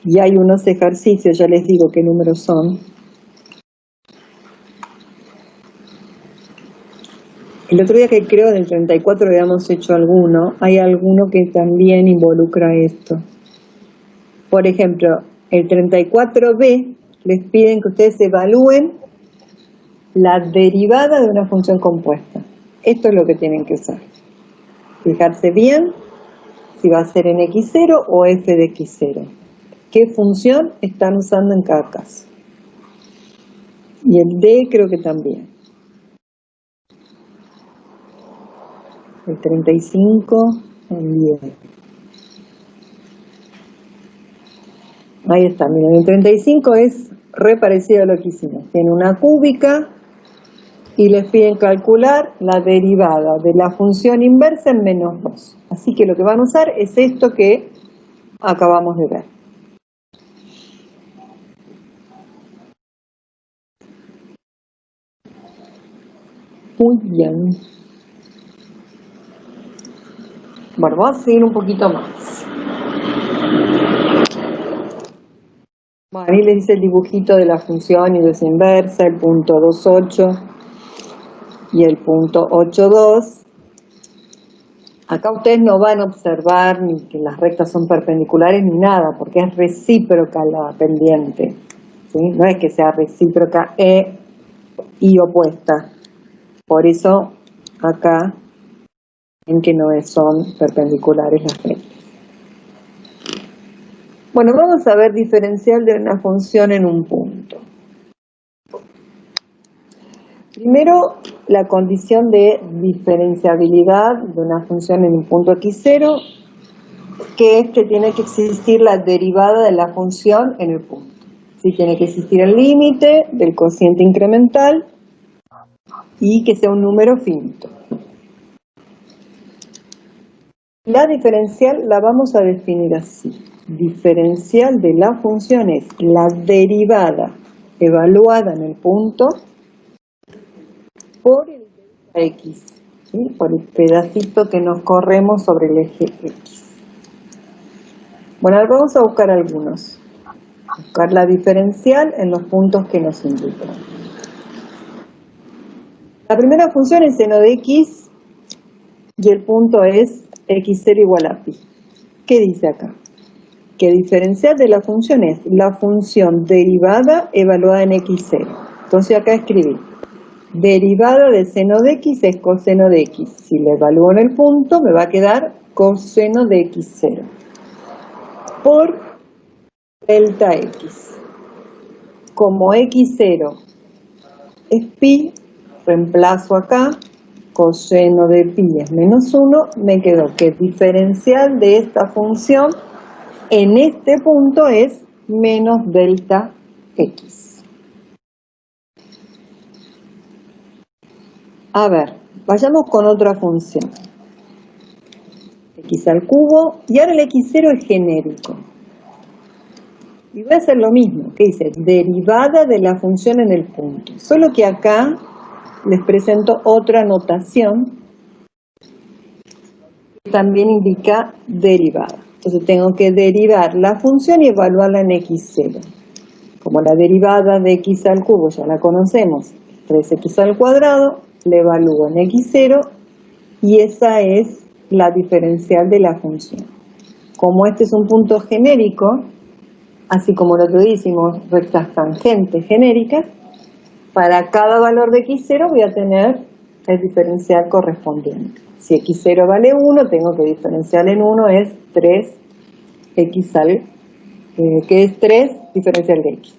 Y hay unos ejercicios, ya les digo qué números son. El otro día que creo del 34 habíamos hecho alguno, hay alguno que también involucra esto. Por ejemplo, el 34b les piden que ustedes evalúen la derivada de una función compuesta. Esto es lo que tienen que usar. Fijarse bien si va a ser en x0 o f de x0. ¿Qué función están usando en cada caso? Y el D creo que también. El 35, el 10. Ahí está, miren, el 35 es re parecido a lo que hicimos. Tiene una cúbica y les piden calcular la derivada de la función inversa en menos 2. Así que lo que van a usar es esto que acabamos de ver. Muy bien. Bueno, vamos a seguir un poquito más. Bueno, ahí les dice el dibujito de la función y de su inversa, el punto 2,8 y el punto 8,2. Acá ustedes no van a observar ni que las rectas son perpendiculares ni nada, porque es recíproca la pendiente, ¿sí? No es que sea recíproca y opuesta. Por eso acá ven que no son perpendiculares las rectas. Bueno, vamos a ver diferencial de una función en un punto. Primero, la condición de diferenciabilidad de una función en un punto x0, que es que tiene que existir la derivada de la función en el punto. Sí, tiene que existir el límite del cociente incremental y que sea un número finito. La diferencial la vamos a definir así. Diferencial de la función es la derivada evaluada en el punto por el delta x, ¿sí? Por el pedacito que nos corremos sobre el eje x. Bueno, ahora vamos a buscar algunos. Buscar la diferencial en los puntos que nos indican. La primera función es seno de x y el punto es x0 igual a pi. ¿Qué dice acá? Que diferencial de la función es la función derivada evaluada en x0. Entonces acá escribí, derivada de seno de x es coseno de x. Si lo evalúo en el punto, me va a quedar coseno de x0 por delta x. Como x0 es pi, reemplazo acá, coseno de pi es menos 1, me quedó que diferencial de esta función en este punto es menos delta x. A ver, vayamos con otra función. X al cubo, y ahora el x0 es genérico. Y voy a hacer lo mismo, que dice derivada de la función en el punto. Solo que acá les presento otra notación que también indica derivada. Entonces tengo que derivar la función y evaluarla en x0. Como la derivada de x al cubo ya la conocemos, 3x al cuadrado, la evalúo en x0 y esa es la diferencial de la función. Como este es un punto genérico, así como el otro día hicimos rectas tangentes genéricas, para cada valor de x0 voy a tener el diferencial correspondiente. Si x0 vale 1, tengo que diferenciar en 1 es 3x al, que es 3 diferencial de x.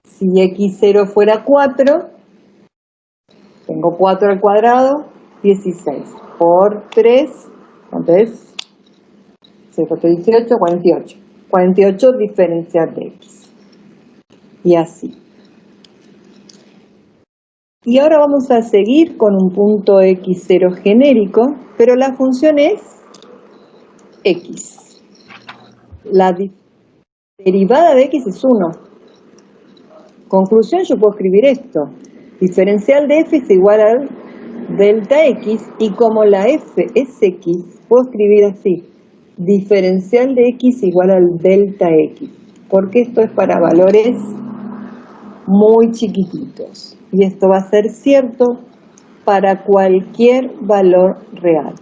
Si x0 fuera 4, tengo 4 al cuadrado, 16. Por 3, ¿cuánto es? 18, 48. 48 diferencial de x. Y así. Y ahora vamos a seguir con un punto x0 genérico, pero la función es x. La derivada de x es 1. Conclusión, yo puedo escribir esto. Diferencial de f es igual al delta x, y como la f es x, puedo escribir así. Diferencial de x igual al delta x. Porque esto es para valores muy chiquititos. Y esto va a ser cierto para cualquier valor real.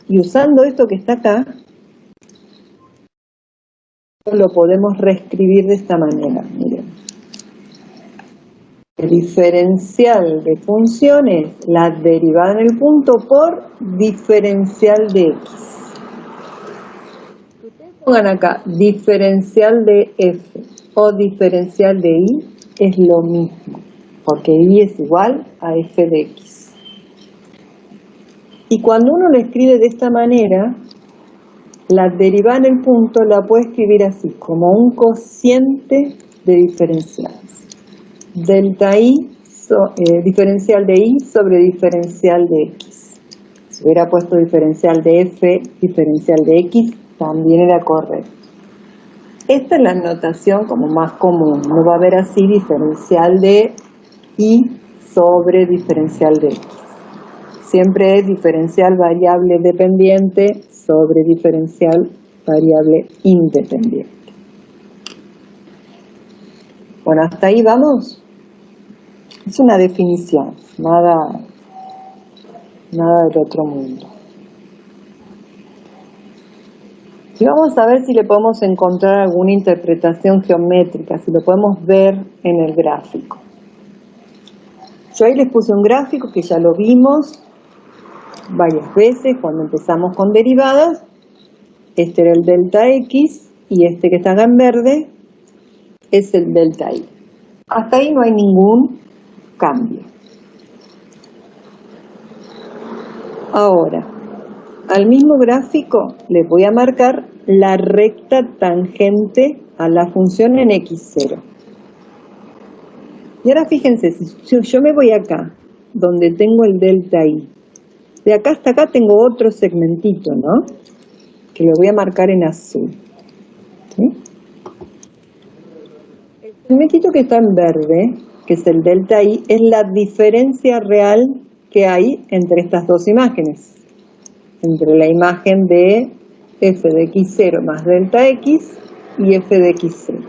Y usando esto que está acá, lo podemos reescribir de esta manera. Miren. El diferencial de función es la derivada en el punto por diferencial de x. Ustedes pongan acá diferencial de f o diferencial de y, es lo mismo, porque y es igual a f de x. Y cuando uno lo escribe de esta manera, la derivada en el punto la puede escribir así, como un cociente de diferenciales. Delta i, diferencial de y sobre diferencial de x. Si hubiera puesto diferencial de f, diferencial de x, también era correcto. Esta es la notación como más común. No va a haber así diferencial de y sobre diferencial de x. Siempre es diferencial variable dependiente sobre diferencial variable independiente. Bueno, hasta ahí vamos. Es una definición, nada del otro mundo. Y vamos a ver si le podemos encontrar alguna interpretación geométrica, si lo podemos ver en el gráfico. Yo ahí les puse un gráfico que ya lo vimos varias veces cuando empezamos con derivadas. Este era el delta x y este que está acá en verde es el delta y. Hasta ahí no hay ningún cambio. Ahora, al mismo gráfico le voy a marcar la recta tangente a la función en x0. Y ahora fíjense, si yo me voy acá, donde tengo el delta i, de acá hasta acá tengo otro segmentito, ¿no? Que lo voy a marcar en azul. ¿Sí? El segmentito que está en verde, que es el delta i, es la diferencia real que hay entre estas dos imágenes. Entre la imagen de f de x0 más delta x y f de x0.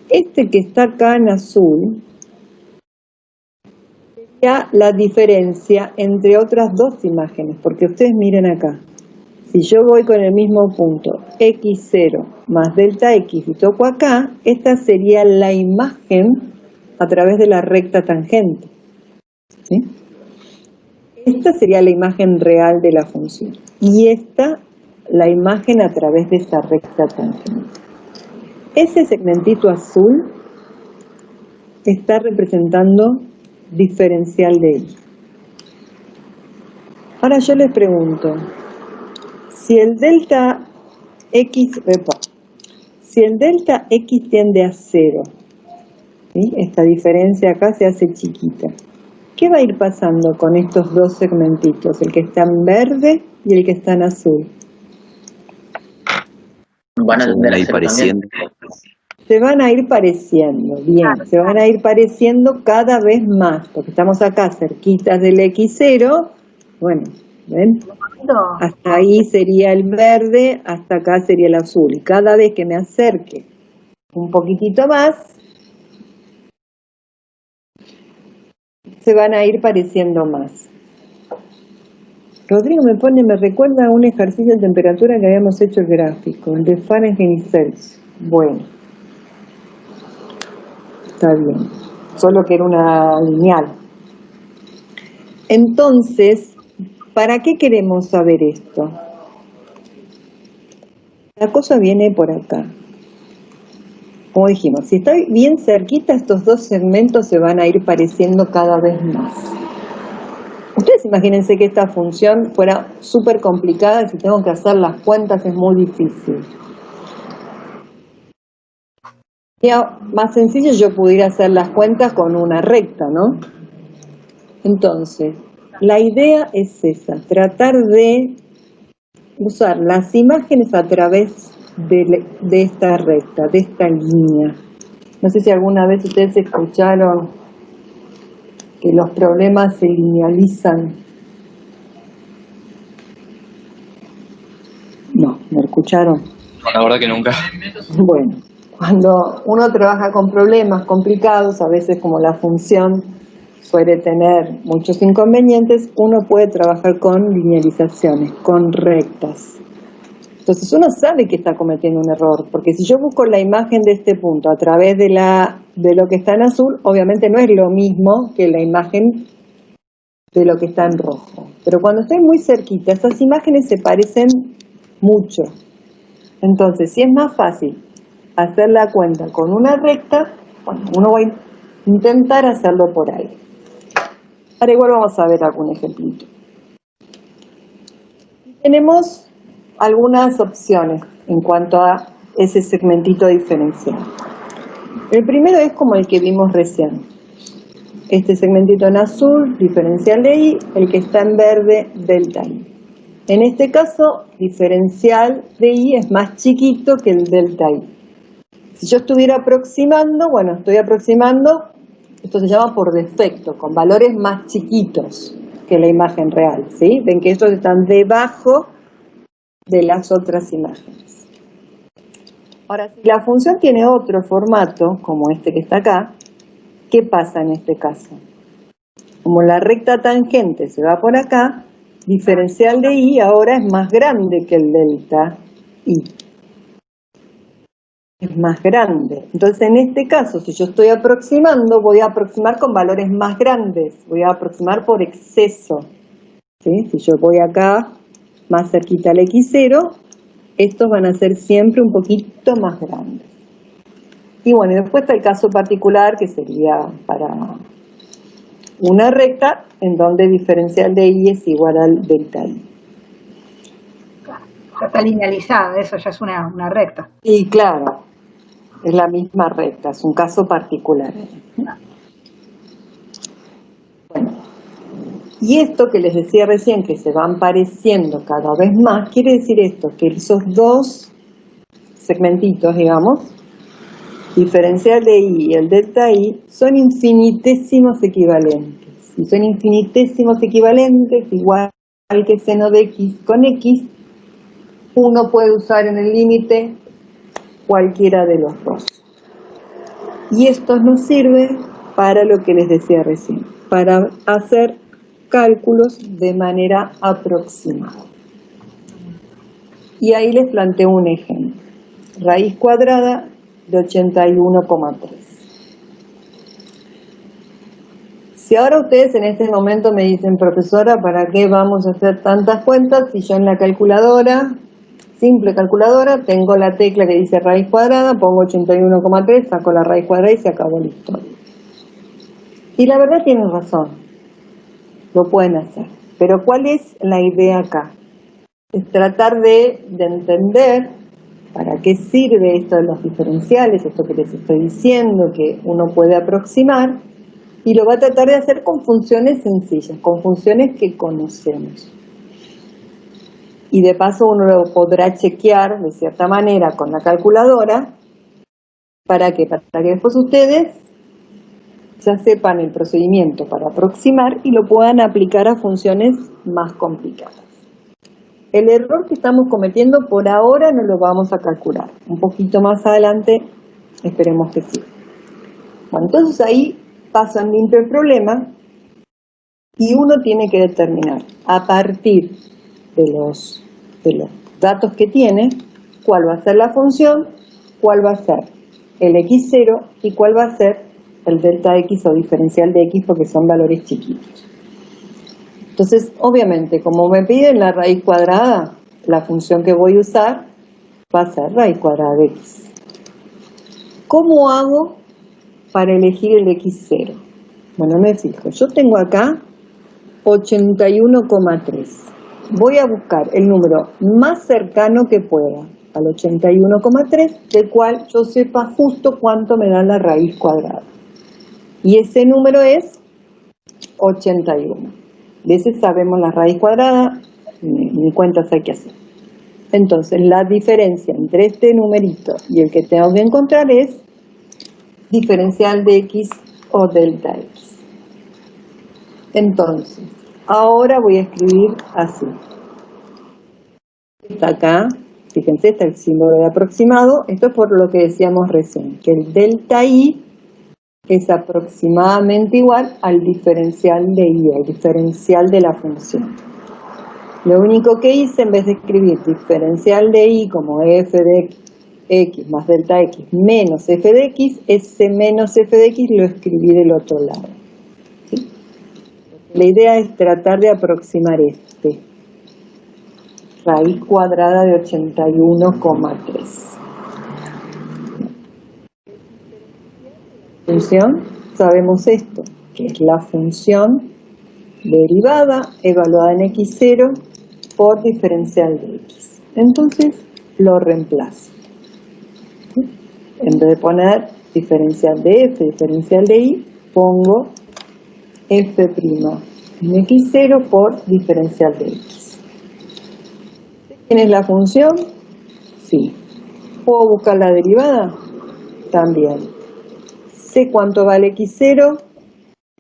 Este que está acá en azul sería la diferencia entre otras dos imágenes, porque ustedes miren acá. Si yo voy con el mismo punto, x0 más delta x, y toco acá, esta sería la imagen a través de la recta tangente. ¿Sí? Esta sería la imagen real de la función. Y esta, la imagen a través de esta recta tangente. Ese segmentito azul está representando diferencial de i. Ahora yo les pregunto, si el delta x tiende a 0, ¿sí? Esta diferencia acá se hace chiquita. ¿Qué va a ir pasando con estos dos segmentitos, el que está en verde y el que está en azul? Van a tender a ir ser pareciendo. Se van a ir pareciendo, bien, se van a ir pareciendo cada vez más, porque estamos acá cerquitas del x0, bueno, ¿ven? Hasta ahí sería el verde, hasta acá sería el azul, y cada vez que me acerque un poquitito más, se van a ir pareciendo más. Rodrigo me recuerda a un ejercicio de temperatura que habíamos hecho el gráfico, el de Fahrenheit y Celsius. Bueno, está bien, solo que era una lineal. Entonces, ¿para qué queremos saber esto? La cosa viene por acá. Como dijimos, si estoy bien cerquita, estos dos segmentos se van a ir pareciendo cada vez más. Ustedes imagínense que esta función fuera súper complicada y si tengo que hacer las cuentas es muy difícil. Sería más sencillo yo pudiera hacer las cuentas con una recta, ¿no? Entonces, la idea es esa, tratar de usar las imágenes a través de esta recta, de esta línea. No sé si alguna vez ustedes escucharon que los problemas se linealizan. No, ¿me escucharon? La verdad que nunca. Bueno, cuando uno trabaja con problemas complicados, a veces como la función suele tener muchos inconvenientes, uno puede trabajar con linealizaciones, con rectas. Entonces uno sabe que está cometiendo un error, porque si yo busco la imagen de este punto a través de lo que está en azul, obviamente no es lo mismo que la imagen de lo que está en rojo. Pero cuando estoy muy cerquita, estas imágenes se parecen mucho. Entonces, si es más fácil hacer la cuenta con una recta, bueno, uno va a intentar hacerlo por ahí. Ahora igual vamos a ver algún ejemplito. Tenemos algunas opciones en cuanto a ese segmentito diferencial. El primero es como el que vimos recién. Este segmentito en azul, diferencial de i, el que está en verde, delta i. En este caso, diferencial de i es más chiquito que el delta i. Si yo estuviera aproximando, bueno, estoy aproximando, esto se llama por defecto, con valores más chiquitos que la imagen real, ¿sí? Ven que estos están debajo de las otras imágenes. Ahora, si la función tiene otro formato, como este que está acá, ¿qué pasa en este caso? Como la recta tangente se va por acá, diferencial de i ahora es más grande que el delta i. Es más grande. Entonces, en este caso, si yo estoy aproximando, voy a aproximar con valores más grandes. Voy a aproximar por exceso. ¿Sí? Si yo voy acá, más cerquita al x0, estos van a ser siempre un poquito más grandes. Y bueno, y después está el caso particular, que sería para una recta en donde diferencial de y es igual al delta i. Ya está linealizada, eso ya es una recta. Y claro, es la misma recta, es un caso particular. Bueno, y esto que les decía recién, que se van pareciendo cada vez más, quiere decir esto, que esos dos segmentitos, digamos, diferencial de i y el delta i, son infinitesimos equivalentes. Y son infinitesimos equivalentes, igual que seno de x con x, uno puede usar en el límite cualquiera de los dos. Y esto nos sirve para lo que les decía recién, para hacer cálculos de manera aproximada. Y ahí les planteo un ejemplo. Raíz cuadrada de 81,3. Si ahora ustedes en este momento me dicen, profesora, ¿para qué vamos a hacer tantas cuentas si yo en la calculadora, simple calculadora, tengo la tecla que dice raíz cuadrada, pongo 81,3, saco la raíz cuadrada y se acabó la historia? Y la verdad tienen razón, lo pueden hacer. Pero ¿cuál es la idea acá? Es tratar de entender para qué sirve esto de los diferenciales, esto que les estoy diciendo, que uno puede aproximar, y lo va a tratar de hacer con funciones sencillas, con funciones que conocemos. Y de paso uno lo podrá chequear de cierta manera con la calculadora. ¿Para qué? Para que después ustedes ya sepan el procedimiento para aproximar y lo puedan aplicar a funciones más complicadas. El error que estamos cometiendo por ahora no lo vamos a calcular. Un poquito más adelante esperemos que sí. Bueno, entonces ahí pasan limpio el problema y uno tiene que determinar a partir de los datos que tiene cuál va a ser la función, cuál va a ser el x0 y cuál va a ser el delta x o diferencial de x, porque son valores chiquitos. Entonces, obviamente, como me piden la raíz cuadrada, la función que voy a usar va a ser raíz cuadrada de x. ¿Cómo hago para elegir el x0? Bueno, me fijo, yo tengo acá 81,3. Voy a buscar el número más cercano que pueda al 81,3, del cual yo sepa justo cuánto me da la raíz cuadrada. Y ese número es 81. De ese sabemos la raíz cuadrada, ni cuentas hay que hacer. Entonces, la diferencia entre este numerito y el que tengo que encontrar es diferencial de x o delta x. Entonces, ahora voy a escribir así. Está acá, fíjense, está el símbolo de aproximado. Esto es por lo que decíamos recién, que el delta i es aproximadamente igual al diferencial de i, al diferencial de la función. Lo único que hice, en vez de escribir diferencial de i como f de x más delta x menos f de x, ese menos f de x lo escribí del otro lado. ¿Sí? La idea es tratar de aproximar raíz cuadrada de 81,3. Función, sabemos esto, que es la función derivada evaluada en x0 por diferencial de x. Entonces lo reemplazo. ¿Sí? En vez de poner diferencial de f, diferencial de y, pongo f' en x0 por diferencial de x. ¿Tienes la función? Sí. ¿Puedo buscar la derivada? También. ¿Sé cuánto vale x0?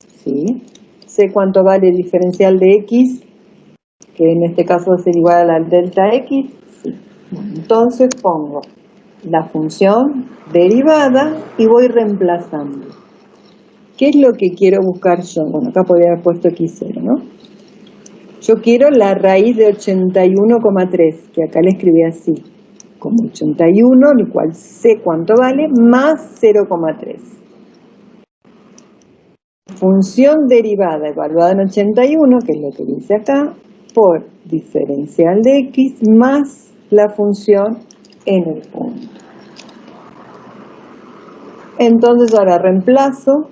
Sí. ¿Sé cuánto vale diferencial de x? Que en este caso va a ser igual al delta x. Sí. Bueno, entonces pongo la función derivada y voy reemplazando. ¿Qué es lo que quiero buscar yo? Bueno, acá podría haber puesto x0, ¿no? Yo quiero la raíz de 81,3, que acá le escribí así, como 81, el cual sé cuánto vale, más 0,3. Función derivada evaluada en 81, que es lo que dice acá, por diferencial de x más la función en el punto. Entonces ahora reemplazo,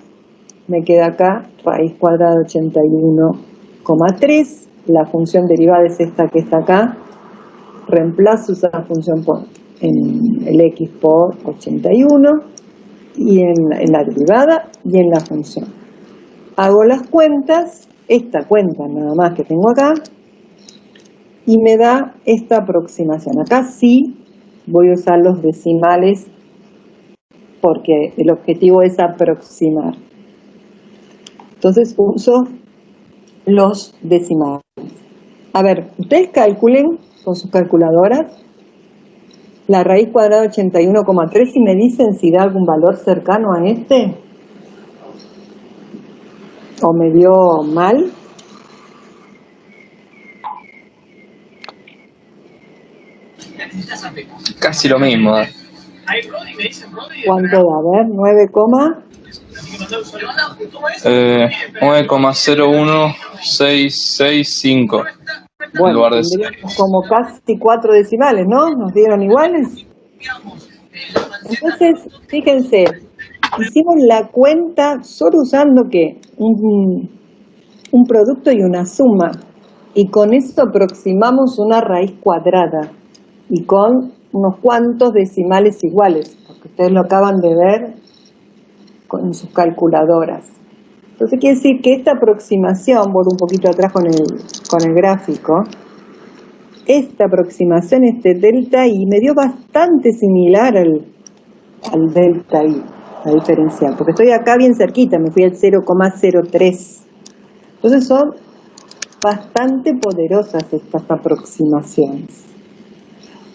me queda acá raíz cuadrada de 81,3. La función derivada es esta que está acá. Reemplazo esa función en el x por 81 y en la derivada y en la función. Hago las cuentas, esta cuenta nada más que tengo acá, y me da esta aproximación. Acá sí voy a usar los decimales porque el objetivo es aproximar. Entonces uso los decimales. A ver, ustedes calculen con sus calculadoras la raíz cuadrada de 81,3 y me dicen si da algún valor cercano a este o me dio mal. Casi lo mismo. ¿Cuánto da? A ver, 9,01665. Bueno, En lugar de tendríamos como casi 4 decimales, ¿no? ¿Nos dieron iguales? Entonces, fíjense, hicimos la cuenta solo usando ¿qué? Un producto y una suma. Y con eso aproximamos una raíz cuadrada. Y con unos cuantos decimales iguales, porque ustedes lo acaban de ver con sus calculadoras. Entonces quiere decir que esta aproximación, voy un poquito atrás con el gráfico, esta aproximación, este delta I, me dio bastante similar al delta I, la diferencial, porque estoy acá bien cerquita, me fui al 0,03. Entonces son bastante poderosas estas aproximaciones.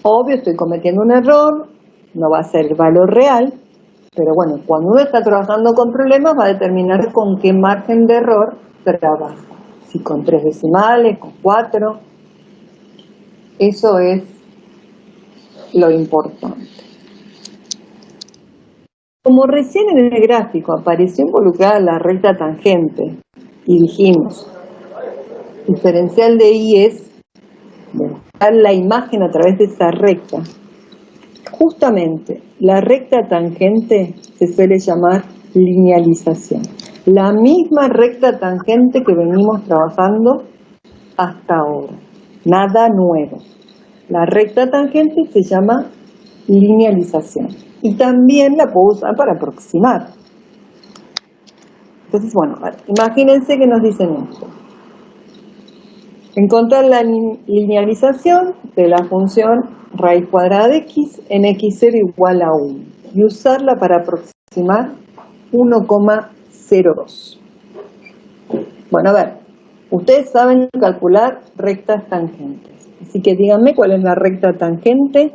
Obvio, estoy cometiendo un error, no va a ser el valor real, pero bueno, cuando uno está trabajando con problemas va a determinar con qué margen de error trabaja. Si con 3 decimales, con 4. Eso es lo importante. Como recién en el gráfico apareció involucrada la recta tangente y dijimos, diferencial de I es buscar la imagen a través de esa recta. Justamente, la recta tangente se suele llamar linealización. La misma recta tangente que venimos trabajando hasta ahora. Nada nuevo. La recta tangente se llama linealización. Y también la puedo usar para aproximar. Entonces, bueno, imagínense que nos dicen esto. Encontrar la linealización de la función raíz cuadrada de x en x0 igual a 1 y usarla para aproximar 1,02. Bueno, a ver, ustedes saben calcular rectas tangentes, así que díganme cuál es la recta tangente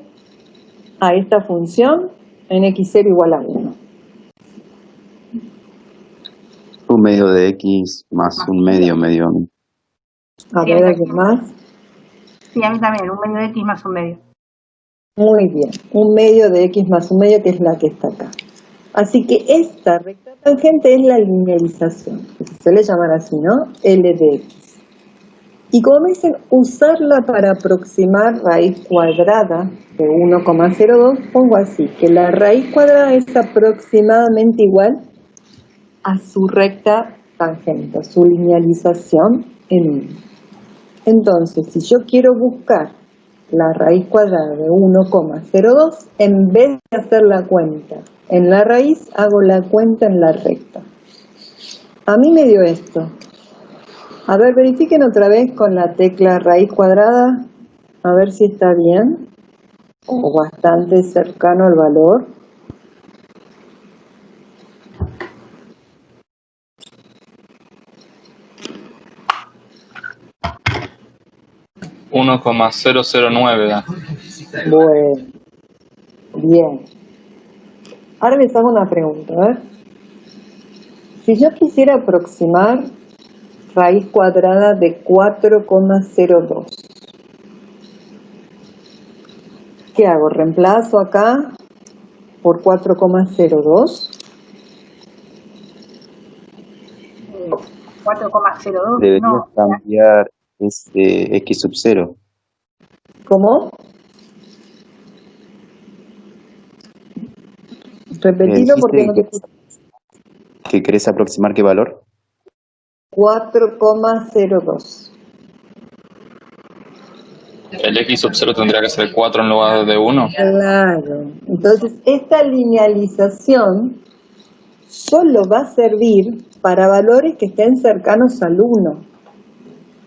a esta función en x0 igual a 1. Un medio de x más un medio. A ver, ¿alguien más? Sí, a mí también, un medio de x más un medio. Muy bien, un medio de x más un medio, que es la que está acá. Así que esta recta tangente es la linealización, que se suele llamar así, ¿no? L de x. Y como me dicen, usarla para aproximar raíz cuadrada de 1,02, pongo así, que la raíz cuadrada es aproximadamente igual a su recta tangente, a su linealización en 1. Entonces, si yo quiero buscar la raíz cuadrada de 1,02, en vez de hacer la cuenta en la raíz, hago la cuenta en la recta. A mí me dio esto. A ver, verifiquen otra vez con la tecla raíz cuadrada, a ver si está bien, o bastante cercano al valor. $1,009. Bueno, bien. Ahora les hago una pregunta, a ver. Si yo quisiera aproximar raíz cuadrada de 4,02, ¿qué hago? ¿Reemplazo acá por 4,02? 4,02. Deberías No, cambiar este x sub 0. ¿Cómo? Repetilo porque no te escucho. ¿Que querés aproximar qué valor? 4,02. El x sub 0 tendría que ser 4 en lugar de 1. Claro. Entonces, esta linealización solo va a servir para valores que estén cercanos al 1.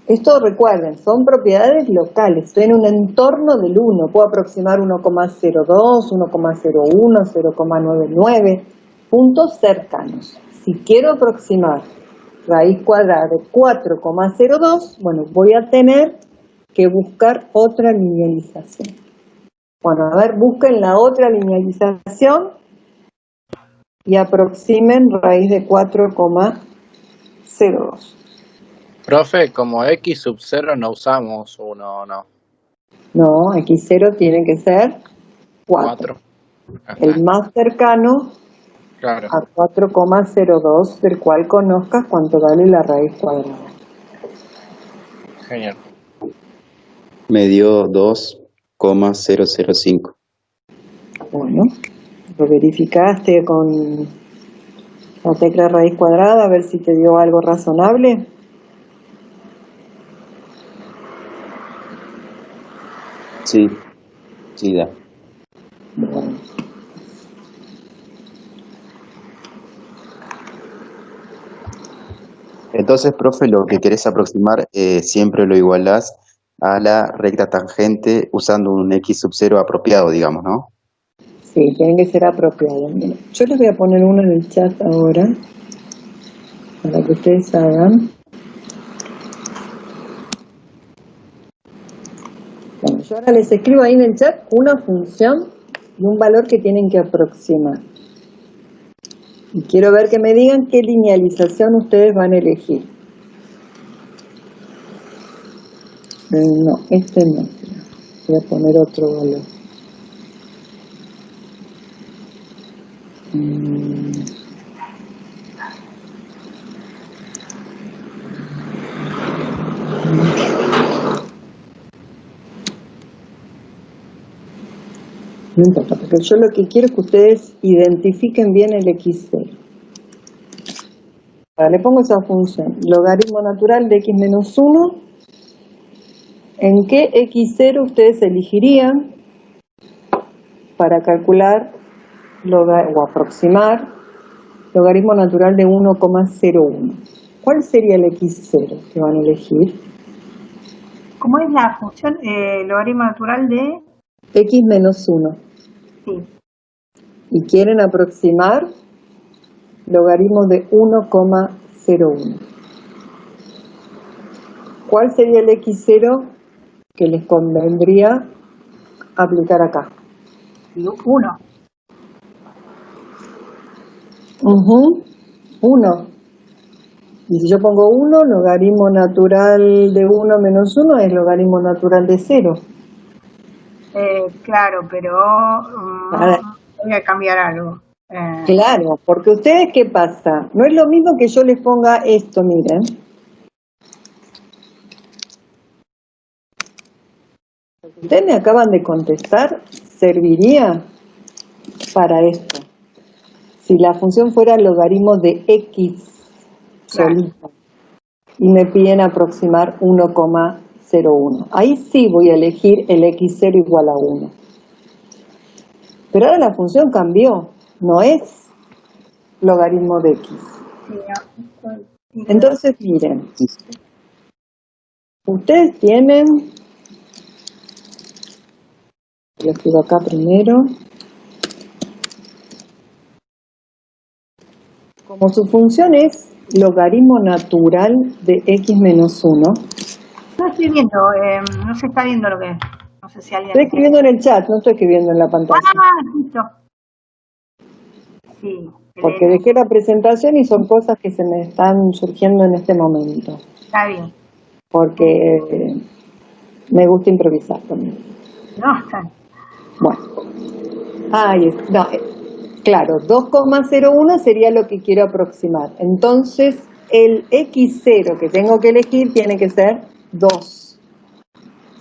Esto, recuerden, son propiedades locales. Estoy en un entorno del 1. Puedo aproximar 1,02, 1,01, 0,99, puntos cercanos. Si quiero aproximar raíz cuadrada de 4,02, bueno, voy a tener que buscar otra linealización. Bueno, a ver, busquen la otra linealización y aproximen raíz de 4,02. Profe, como x sub 0 no usamos 1, ¿no? No, x0 tiene que ser 4. El más cercano Claro. a 4,02, del cual conozcas cuánto vale la raíz cuadrada. Genial. Me dio 2,005. Bueno, lo verificaste con la tecla raíz cuadrada, a ver si te dio algo razonable. Sí, sí da. Bueno. Entonces, profe, lo que querés aproximar siempre lo igualás a la recta tangente usando un x sub 0 apropiado, digamos, ¿no? Sí, tienen que ser apropiados. Mira, yo les voy a poner uno en el chat ahora, para que ustedes hagan. Bueno, yo ahora les escribo ahí en el chat una función y un valor que tienen que aproximar. Y quiero ver que me digan qué linealización ustedes van a elegir. No, este no. Voy a poner otro valor. No importa, porque yo lo que quiero es que ustedes identifiquen bien el x0. Ahora le pongo esa función, logaritmo natural de x menos 1. ¿En qué x0 ustedes elegirían para calcular o aproximar logaritmo natural de 1,01? ¿Cuál sería el x0 que van a elegir? ¿Cómo es la función logaritmo natural de? X menos 1. Sí. Y quieren aproximar logaritmo de 1,01. ¿Cuál sería el x0 que les convendría aplicar acá? 1. 1. Y si yo pongo 1, logaritmo natural de 1 menos 1 es logaritmo natural de 0. Claro, pero voy a cambiar algo. Claro, porque ustedes, ¿qué pasa? No es lo mismo que yo les ponga esto, miren. Ustedes me acaban de contestar, serviría para esto. Si la función fuera logaritmo de x solita y me piden aproximar 1,01. Ahí sí voy a elegir el x0 igual a 1. Pero ahora la función cambió, no es logaritmo de x. Entonces, miren, ustedes tienen, lo escribo acá primero, como su función es logaritmo natural de x menos 1. No estoy viendo, no se está viendo lo que es. No sé si alguien... Estoy escribiendo en el chat, no estoy escribiendo en la pantalla. Listo. Sí. Porque dejé la presentación y son cosas que se me están surgiendo en este momento. Está bien. Porque me gusta improvisar también. No, está bien. Bueno. No, claro, 2,01 sería lo que quiero aproximar. Entonces, el x0 que tengo que elegir tiene que ser 2.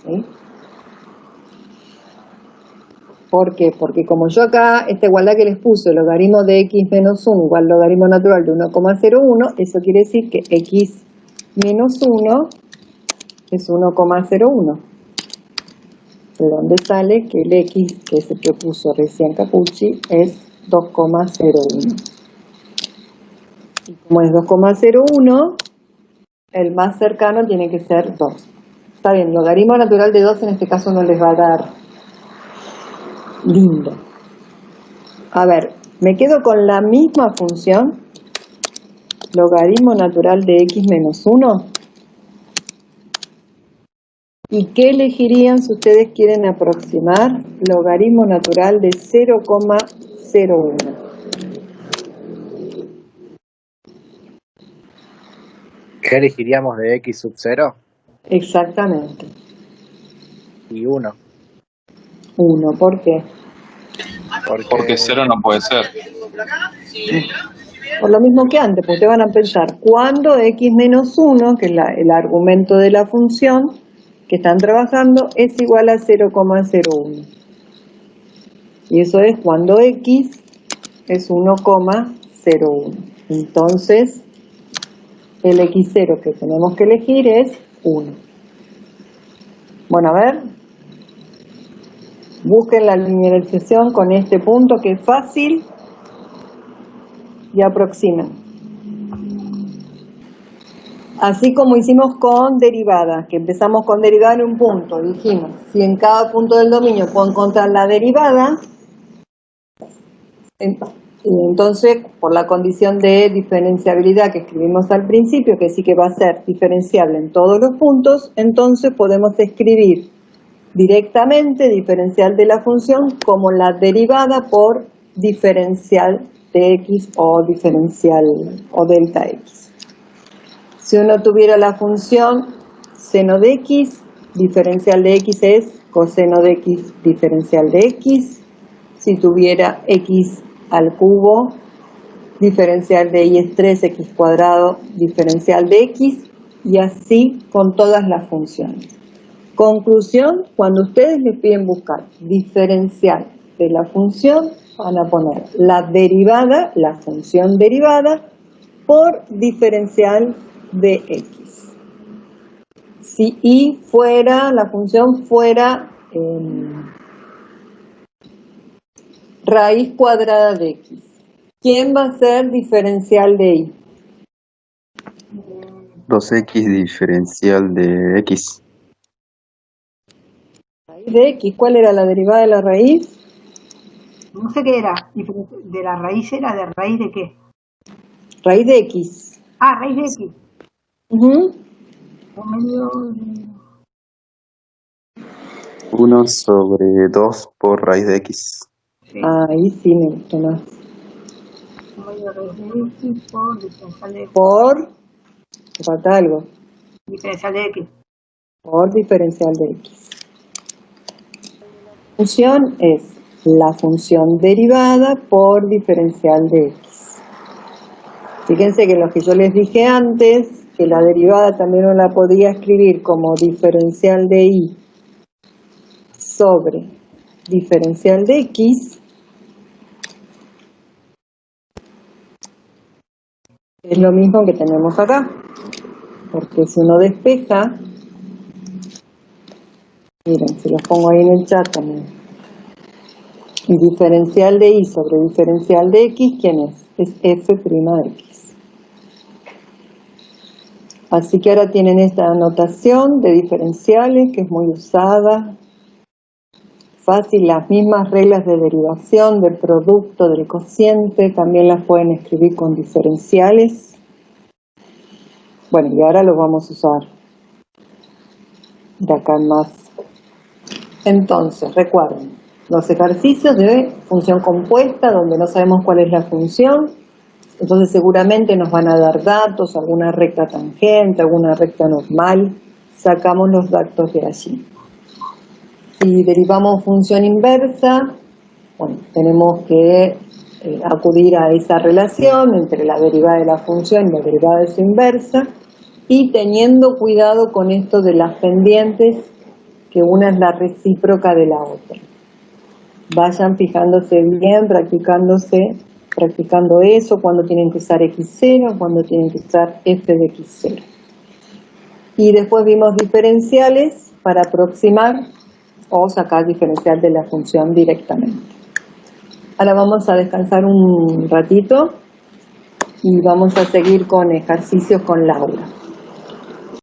¿Sí? ¿Por qué? Porque como yo acá, esta igualdad que les puse, logaritmo de x menos 1 igual logaritmo natural de 1,01, eso quiere decir que x menos 1 es 1,01. ¿De dónde sale que el X, que es el que puso recién Capucci, es 2,01? Y como es 2,01, el más cercano tiene que ser 2. Está bien, logaritmo natural de 2 en este caso no les va a dar lindo. A ver, me quedo con la misma función, logaritmo natural de X menos 1. ¿Y qué elegirían si ustedes quieren aproximar logaritmo natural de 0,01? ¿Qué elegiríamos de X sub 0? Exactamente. Y 1. 1, ¿por qué? Porque 0 no puede ser. Por lo mismo que antes, porque van a pensar, cuando X menos 1, que es el argumento de la función que están trabajando, es igual a 0,01. Y eso es cuando X es 1,01. Entonces, el X0 que tenemos que elegir es 1. Bueno, a ver. Busquen la linealización con este punto que es fácil y aproximen. Así como hicimos con derivadas, que empezamos con derivada en un punto, dijimos, si en cada punto del dominio puedo encontrar la derivada, y entonces por la condición de diferenciabilidad que escribimos al principio, que sí que va a ser diferenciable en todos los puntos, entonces podemos escribir directamente diferencial de la función como la derivada por diferencial de x o diferencial o delta x. Si uno tuviera la función seno de x, diferencial de x es coseno de x diferencial de x. Si tuviera x al cubo, diferencial de y es 3x cuadrado diferencial de x, y así con todas las funciones. Conclusión, cuando ustedes les piden buscar diferencial de la función, van a poner la derivada, la función derivada, por diferencial de x. Si y fuera, la función fuera raíz cuadrada de x, ¿quién va a ser diferencial de y? 2x diferencial de x. Raíz de x, ¿cuál era la derivada de la raíz? No sé qué era. ¿De la raíz era de raíz de qué? Raíz de x. Ah, raíz de x. O medio de... 1 sobre 2 por raíz de x. Sí. Ahí sí me gustó más. O medio de raíz de x por diferencial de x. Por, me falta algo, Diferencial de x. por diferencial de x. La función es la función derivada por diferencial de x. Fíjense que lo que yo les dije antes, que la derivada también uno la podía escribir como diferencial de y sobre diferencial de x, es lo mismo que tenemos acá, porque si uno despeja, miren, se los pongo ahí en el chat también, diferencial de y sobre diferencial de x, ¿quién es? Es f' de x. Así que ahora tienen esta notación de diferenciales que es muy usada, fácil, las mismas reglas de derivación del producto, del cociente, también las pueden escribir con diferenciales. Bueno, y ahora lo vamos a usar de acá en más. Entonces, recuerden, los ejercicios de función compuesta, donde no sabemos cuál es la función, entonces seguramente nos van a dar datos, alguna recta tangente, alguna recta normal, sacamos los datos de allí. Si derivamos función inversa, bueno, tenemos que acudir a esa relación entre la derivada de la función y la derivada de su inversa, y teniendo cuidado con esto de las pendientes, que una es la recíproca de la otra. Vayan fijándose bien, practicando eso, cuando tienen que usar x0, cuando tienen que usar f de x0. Y después vimos diferenciales para aproximar o sacar diferencial de la función directamente. Ahora vamos a descansar un ratito y vamos a seguir con ejercicios con Laura.